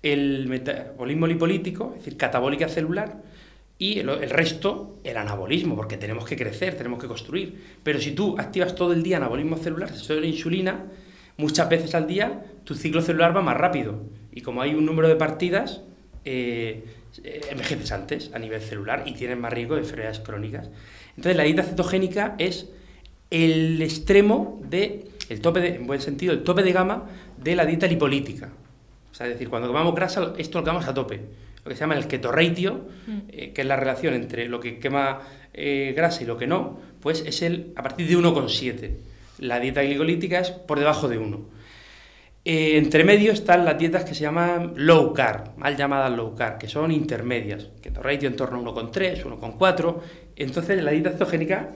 [SPEAKER 2] el metabolismo lipolítico, es decir, catabólica celular, y el resto, el anabolismo, porque tenemos que crecer, tenemos que construir. Pero si tú activas todo el día anabolismo celular, sensor de insulina, muchas veces al día tu ciclo celular va más rápido. Y como hay un número de partidas, envejeces antes a nivel celular y tienes más riesgo de enfermedades crónicas. Entonces la dieta cetogénica es el extremo en buen sentido, el tope de gama de la dieta lipolítica. O sea, es decir, cuando comamos grasa, esto lo quemamos a tope. Lo que se llama el keto ratio, que es la relación entre lo que quema grasa y lo que no, pues es a partir de 1,7. La dieta glicolítica es por debajo de 1. Entre medio están las dietas que se llaman low carb, mal llamadas low carb, que son intermedias. Keto ratio en torno a 1,3, 1,4. Entonces, la dieta cetogénica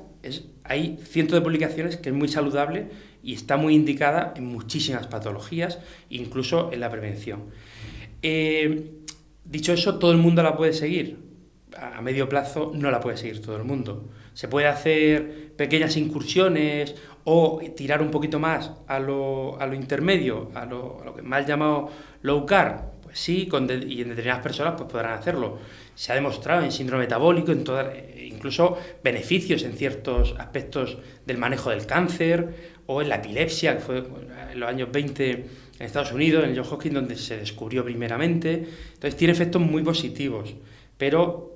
[SPEAKER 2] hay cientos de publicaciones que es muy saludable y está muy indicada en muchísimas patologías, incluso en la prevención. Dicho eso, ¿todo el mundo la puede seguir? A medio plazo no la puede seguir todo el mundo. Se puede hacer pequeñas incursiones o tirar un poquito más a lo intermedio, a lo que mal llamado low carb. Pues sí, y en determinadas personas pues podrán hacerlo. Se ha demostrado en síndrome metabólico, incluso beneficios en ciertos aspectos del manejo del cáncer o en la epilepsia, que fue en los años 20 en Estados Unidos, en el Johns Hopkins, donde se descubrió primeramente. Entonces tiene efectos muy positivos, pero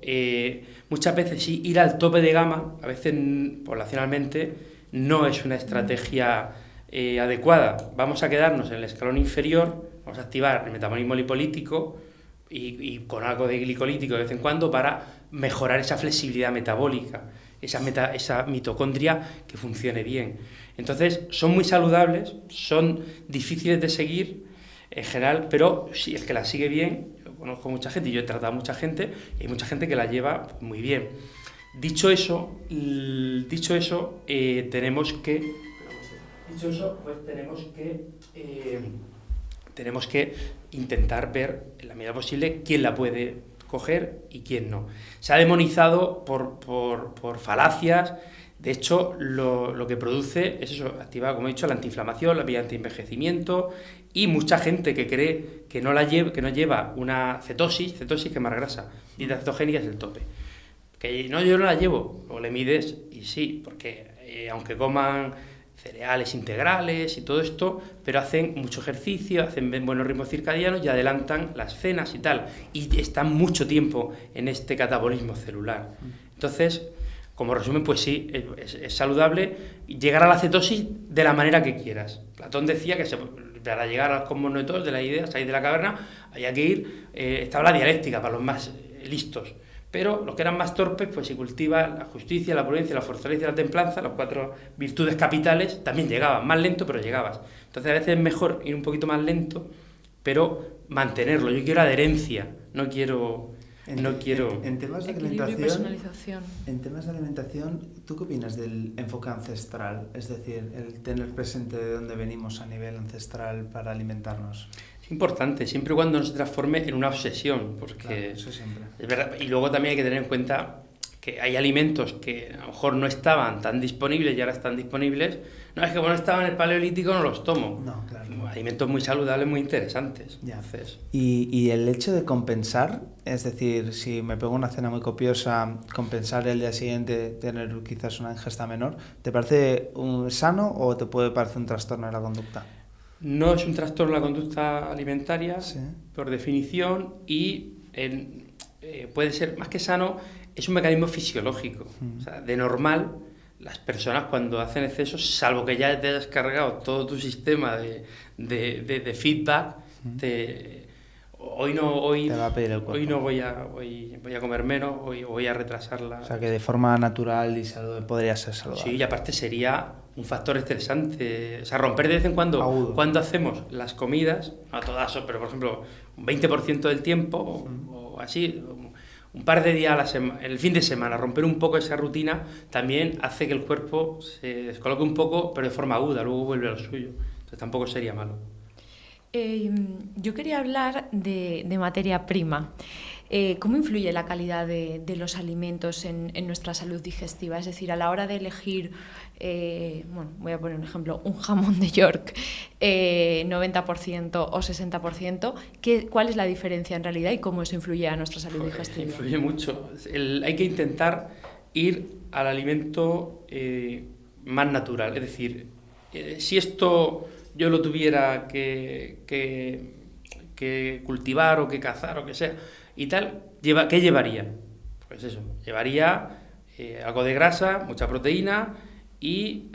[SPEAKER 2] muchas veces sí, ir al tope de gama, a veces poblacionalmente, no es una estrategia adecuada. Vamos a quedarnos en el escalón inferior, vamos a activar el metabolismo lipolítico y con algo de glicolítico de vez en cuando para mejorar esa flexibilidad metabólica, esa mitocondria que funcione bien. Entonces, son muy saludables, son difíciles de seguir en general, pero si el que la sigue bien, yo conozco mucha gente y yo he tratado a mucha gente, y hay mucha gente que la lleva muy bien. Dicho eso, tenemos que intentar ver en la medida posible quién la puede coger y quién no. Se ha demonizado por falacias De hecho, lo que produce es eso, activa, como he dicho, la antiinflamación, la vía antienvejecimiento, y mucha gente que cree que no lleva una cetosis quemar grasa, dieta cetogénica es el tope. Que no, yo no la llevo, o le mides, y sí, porque aunque coman cereales integrales y todo esto, pero hacen mucho ejercicio, hacen buenos ritmos circadianos y adelantan las cenas y tal, y están mucho tiempo en este catabolismo celular. Entonces, como resumen, pues sí, es saludable llegar a la cetosis de la manera que quieras. Platón decía que para llegar a los cosmonetos de la idea, salir de la caverna, había que ir, estaba la dialéctica para los más listos. Pero los que eran más torpes, pues si cultivan la justicia, la prudencia, la fortaleza y la templanza, las 4 virtudes capitales, también llegaban, más lento, pero llegabas. Entonces a veces es mejor ir un poquito más lento, pero mantenerlo. Yo quiero adherencia, no quiero...
[SPEAKER 1] En temas de
[SPEAKER 3] equilibrio y personalización.
[SPEAKER 1] En temas de alimentación, ¿tú qué opinas del enfoque ancestral? Es decir, el tener presente de dónde venimos a nivel ancestral para alimentarnos.
[SPEAKER 2] Es importante, siempre y cuando no se transforme en una obsesión, porque
[SPEAKER 1] claro, eso siempre.
[SPEAKER 2] Es verdad. Y luego también hay que tener en cuenta que hay alimentos que a lo mejor no estaban tan disponibles y ahora están disponibles. No, es que como no estaban en el paleolítico no los tomo.
[SPEAKER 1] No, claro.
[SPEAKER 2] Alimentos muy saludables, muy interesantes.
[SPEAKER 1] Ya. Y el hecho de compensar, es decir, si me pego una cena muy copiosa, compensar el día siguiente, tener quizás una ingesta menor, ¿te parece sano o te puede parecer un trastorno de la conducta?
[SPEAKER 2] No es un trastorno de la conducta alimentaria,
[SPEAKER 1] sí,
[SPEAKER 2] por definición, y puede ser, más que sano, es un mecanismo fisiológico. O sea, de normal, las personas cuando hacen excesos, salvo que ya te hayas cargado todo tu sistema de feedback, hoy
[SPEAKER 1] te va a pedir el cuerpo.
[SPEAKER 2] Hoy no voy a comer menos, hoy voy a retrasarla.
[SPEAKER 1] O sea, que de forma natural y saludable podría ser saludable.
[SPEAKER 2] Sí, y aparte sería un factor estresante. O sea, romper de vez en cuando,
[SPEAKER 1] agudo,
[SPEAKER 2] cuando hacemos las comidas, no todas, pero por ejemplo, un 20% del tiempo o así, un par de días a la semana, el fin de semana, romper un poco esa rutina también hace que el cuerpo se descoloque un poco, pero de forma aguda, luego vuelve a lo suyo. Entonces tampoco sería malo.
[SPEAKER 3] Yo quería hablar de materia prima. ¿Cómo influye la calidad de los alimentos en nuestra salud digestiva? Es decir, a la hora de elegir, voy a poner un ejemplo, un jamón de York, 90% o 60%, ¿cuál es la diferencia en realidad y cómo eso influye a nuestra salud digestiva?
[SPEAKER 2] Influye mucho. Hay que intentar ir al alimento más natural. Es decir, si esto yo lo tuviera que cultivar o que cazar o que sea y tal, ¿qué llevaría? Pues eso, llevaría algo de grasa, mucha proteína y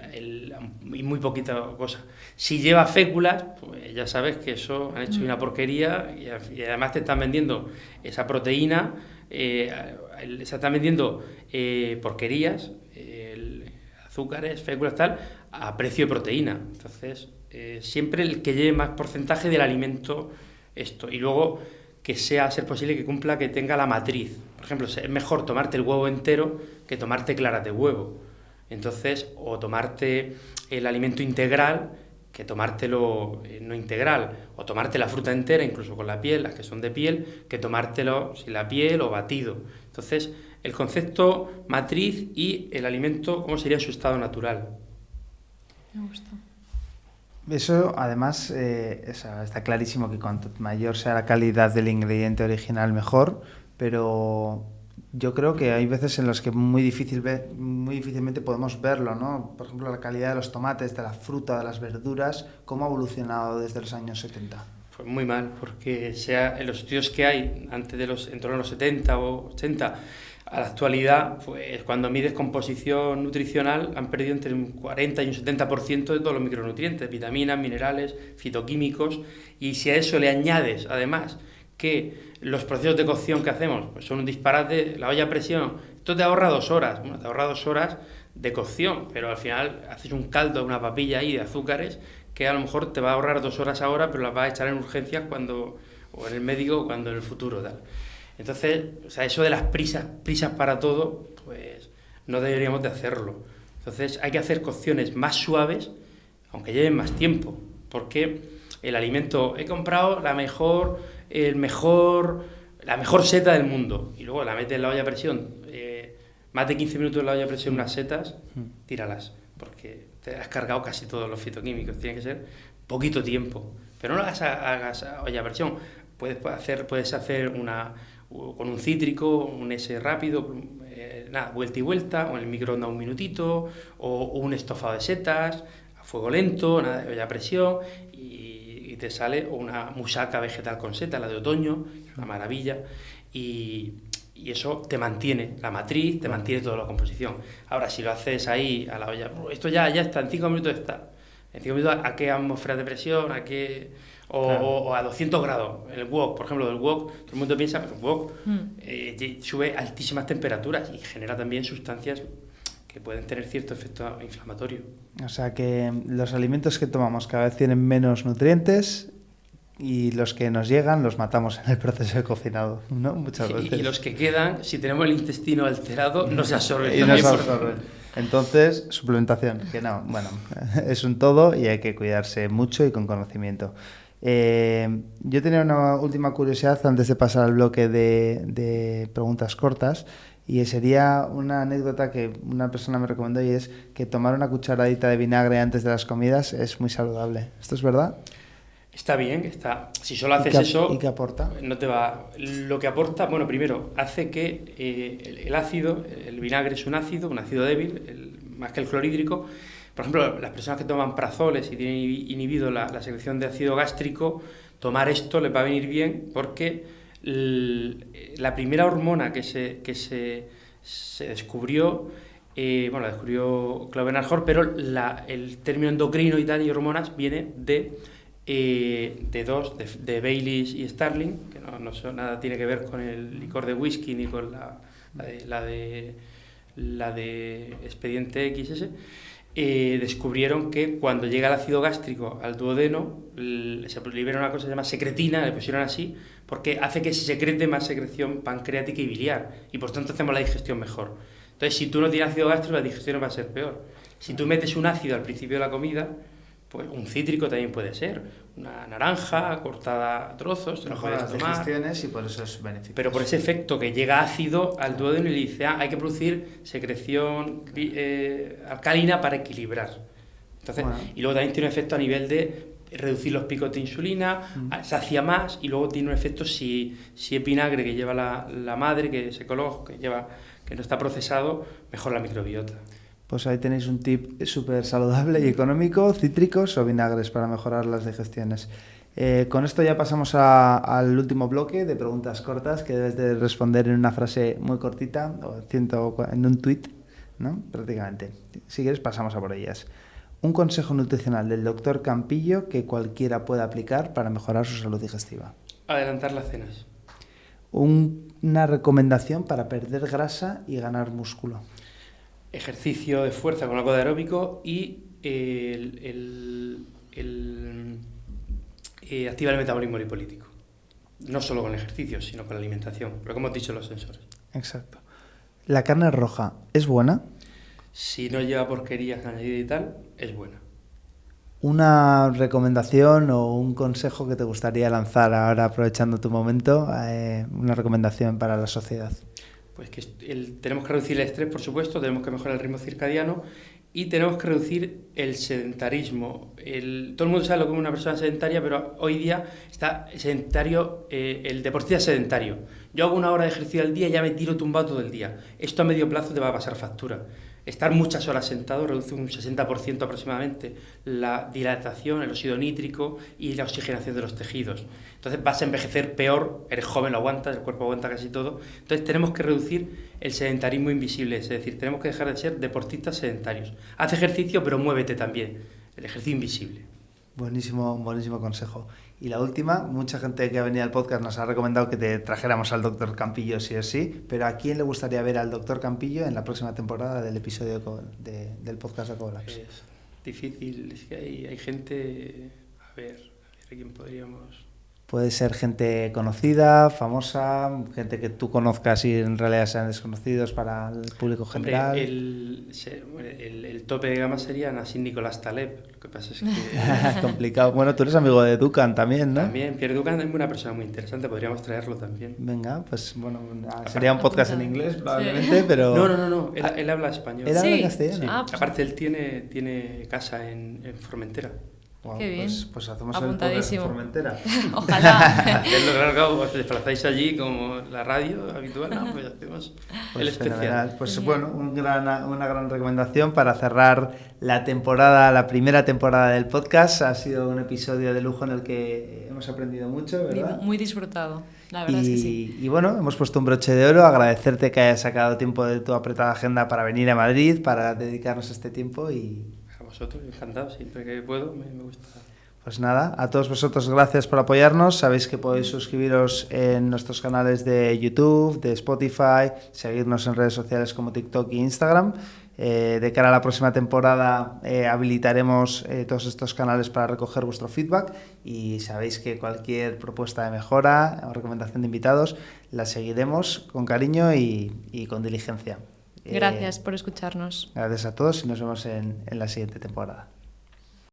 [SPEAKER 2] muy poquita cosa. Si lleva féculas, pues ya sabes que eso han hecho una porquería y además te están vendiendo esa proteína, se están vendiendo porquerías, azúcares, féculas, tal, a precio de proteína. Entonces, siempre el que lleve más porcentaje del alimento esto. Y luego que sea, a ser posible, que cumpla, que tenga la matriz. Por ejemplo, es mejor tomarte el huevo entero que tomarte claras de huevo. Entonces, o tomarte el alimento integral que tomártelo no integral, o tomarte la fruta entera, incluso con la piel, las que son de piel, que tomártelo sin la piel o batido. Entonces, el concepto matriz y el alimento, ¿cómo sería su estado natural?
[SPEAKER 3] Me gusta.
[SPEAKER 1] Eso, además, está clarísimo que cuanto mayor sea la calidad del ingrediente original, mejor, pero yo creo que hay veces en las que muy difícilmente podemos verlo, ¿no? Por ejemplo, la calidad de los tomates, de la fruta, de las verduras, ¿cómo ha evolucionado desde los años 70?
[SPEAKER 2] Pues muy mal, porque en los estudios que hay antes en torno a los 70 o 80, a la actualidad, pues cuando mides composición nutricional han perdido entre un 40 y un 70% de todos los micronutrientes, vitaminas, minerales, fitoquímicos, y si a eso le añades además que los procesos de cocción que hacemos pues son un disparate, la olla a presión, esto te ahorra 2 horas, bueno, te ahorra 2 horas de cocción, pero al final haces un caldo, una papilla ahí de azúcares que a lo mejor te va a ahorrar 2 horas ahora, pero las vas a echar en urgencias o en el médico cuando en el futuro tal. Entonces, o sea, eso de las prisas para todo, pues no deberíamos de hacerlo. Entonces hay que hacer cocciones más suaves, aunque lleven más tiempo, porque el alimento, he comprado la mejor seta del mundo, y luego la metes en la olla a presión más de 15 minutos en la olla a presión unas setas, tíralas, porque te has cargado casi todos los fitoquímicos. Tiene que ser poquito tiempo, pero no lo hagas a olla a presión. Puedes hacer con un cítrico, un S rápido, vuelta y vuelta, o en el microondas un minutito, o un estofado de setas, a fuego lento, nada de olla a presión, y te sale una musaca vegetal con setas, la de otoño, una maravilla, y eso te mantiene la matriz, te mantiene toda la composición. Ahora, si lo haces ahí a la olla, esto ya está, en 5 minutos está. En 5 minutos, ¿a qué atmósfera de presión? ¿A qué...? O a 200 grados. El wok, por ejemplo, del wok, todo el mundo piensa, pero el wok sube a altísimas temperaturas y genera también sustancias que pueden tener cierto efecto inflamatorio.
[SPEAKER 1] O sea que los alimentos que tomamos cada vez tienen menos nutrientes y los que nos llegan los matamos en el proceso de cocinado, ¿no? Muchas veces.
[SPEAKER 2] Y los que quedan, si tenemos el intestino alterado, no se absorben.
[SPEAKER 1] Y no se absorben. Entonces, suplementación, que no, bueno, es un todo y hay que cuidarse mucho y con conocimiento. Yo tenía una última curiosidad antes de pasar al bloque de preguntas cortas, y sería una anécdota que una persona me recomendó, y es que tomar una cucharadita de vinagre antes de las comidas es muy saludable. ¿Esto es verdad?
[SPEAKER 2] Está bien, está. Si solo haces eso...
[SPEAKER 1] ¿Y qué aporta?
[SPEAKER 2] No te va... Lo que aporta, bueno, primero, hace que el ácido, el vinagre es un ácido débil, más que el clorhídrico. Por ejemplo, las personas que toman prazoles y tienen inhibido la secreción de ácido gástrico, tomar esto les va a venir bien, porque la primera hormona que se descubrió, la descubrió Claude Bernard, pero el término endocrino y tal y hormonas viene de Baileys y Starling, que nada tiene que ver con el licor de whisky ni con la de Expediente XS. Descubrieron que cuando llega el ácido gástrico al duodeno se libera una cosa que se llama secretina, le pusieron así, porque hace que se secrete más secreción pancreática y biliar, y por tanto hacemos la digestión mejor. Entonces, si tú no tienes ácido gástrico, la digestión va a ser peor. Si tú metes un ácido al principio de la comida, pues un cítrico también puede ser, una naranja cortada a trozos, te lo puedes tomar.
[SPEAKER 1] Digestiones, y por eso es beneficioso.
[SPEAKER 2] Pero por ese efecto que llega ácido al duodeno y le dice, hay que producir secreción alcalina para equilibrar. Entonces, y luego también tiene un efecto a nivel de reducir los picos de insulina, sacia más, y luego tiene un efecto si es vinagre que lleva la madre, que es ecológico, que no está procesado, mejora la microbiota.
[SPEAKER 1] Pues ahí tenéis un tip súper saludable y económico: cítricos o vinagres para mejorar las digestiones. Con esto ya pasamos al último bloque de preguntas cortas, que debes de responder en una frase muy cortita, en un tuit, ¿no? Prácticamente. Si quieres, pasamos a por ellas. Un consejo nutricional del doctor Campillo que cualquiera pueda aplicar para mejorar su salud digestiva.
[SPEAKER 2] Adelantar las cenas.
[SPEAKER 1] Una recomendación para perder grasa y ganar músculo.
[SPEAKER 2] Ejercicio de fuerza con algo de aeróbico y activar el metabolismo lipolítico. No solo con el ejercicio, sino con la alimentación, lo que hemos dicho en los sensores.
[SPEAKER 1] Exacto. ¿La carne roja es buena?
[SPEAKER 2] Si no lleva porquerías añadidas y tal, es buena.
[SPEAKER 1] ¿Una recomendación o un consejo que te gustaría lanzar ahora, aprovechando tu momento? Una recomendación para la sociedad.
[SPEAKER 2] Pues que tenemos que reducir el estrés, por supuesto, tenemos que mejorar el ritmo circadiano y tenemos que reducir el sedentarismo. Todo el mundo sabe lo que es una persona sedentaria, pero hoy día está sedentario, el deportista sedentario. Yo hago 1 hora de ejercicio al día y ya me tiro tumbado todo el día. Esto a medio plazo te va a pasar factura. Estar muchas horas sentado reduce un 60% aproximadamente la dilatación, el óxido nítrico y la oxigenación de los tejidos. Entonces vas a envejecer peor, eres joven, lo aguantas, el cuerpo aguanta casi todo. Entonces tenemos que reducir el sedentarismo invisible, es decir, tenemos que dejar de ser deportistas sedentarios. Haz ejercicio, pero muévete también, el ejercicio invisible.
[SPEAKER 1] Buenísimo consejo. Y la última, mucha gente que ha venido al podcast nos ha recomendado que te trajéramos al doctor Campillo sí o sí, pero ¿a quién le gustaría ver al doctor Campillo en la próxima temporada del episodio del podcast de Cobolaps?
[SPEAKER 2] Es difícil, es que hay gente, a ver, ¿a quién podríamos...?
[SPEAKER 1] Puede ser gente conocida, famosa, gente que tú conozcas y en realidad sean desconocidos para el público general.
[SPEAKER 2] El tope de gama sería Nassim Nicolás Taleb. Lo que pasa es que...
[SPEAKER 1] Complicado. Bueno, tú eres amigo de Duncan también, ¿no?
[SPEAKER 2] También, Pierre Duncan es una persona muy interesante, podríamos traerlo también.
[SPEAKER 1] Venga, pues bueno, sería un podcast en inglés probablemente, sí. Pero...
[SPEAKER 2] No, él habla español.
[SPEAKER 1] ¿Él habla castellano?
[SPEAKER 2] Sí.
[SPEAKER 3] Ah, pues...
[SPEAKER 2] Aparte, él tiene casa en Formentera.
[SPEAKER 1] Wow,
[SPEAKER 3] qué bien.
[SPEAKER 1] Pues hacemos el podcast en Formentera.
[SPEAKER 3] Ojalá.
[SPEAKER 2] Os desplazáis allí como la radio habitual, ¿no? Pues hacemos el especial.
[SPEAKER 1] Pues bueno, una gran recomendación para cerrar la primera temporada del podcast. Ha sido un episodio de lujo en el que hemos aprendido mucho, ¿verdad?
[SPEAKER 3] Muy disfrutado, la verdad es que sí.
[SPEAKER 1] Y bueno, hemos puesto un broche de oro, agradecerte que hayas sacado tiempo de tu apretada agenda para venir a Madrid, para dedicarnos este tiempo y...
[SPEAKER 2] Vosotros, encantado, siempre que puedo, me gusta.
[SPEAKER 1] Pues nada, a todos vosotros gracias por apoyarnos. Sabéis que podéis suscribiros en nuestros canales de YouTube, de Spotify, seguirnos en redes sociales como TikTok e Instagram. De cara a la próxima temporada habilitaremos todos estos canales para recoger vuestro feedback y sabéis que cualquier propuesta de mejora o recomendación de invitados la seguiremos con cariño y con diligencia.
[SPEAKER 3] Gracias por escucharnos.
[SPEAKER 1] Gracias a todos y nos vemos en la siguiente temporada.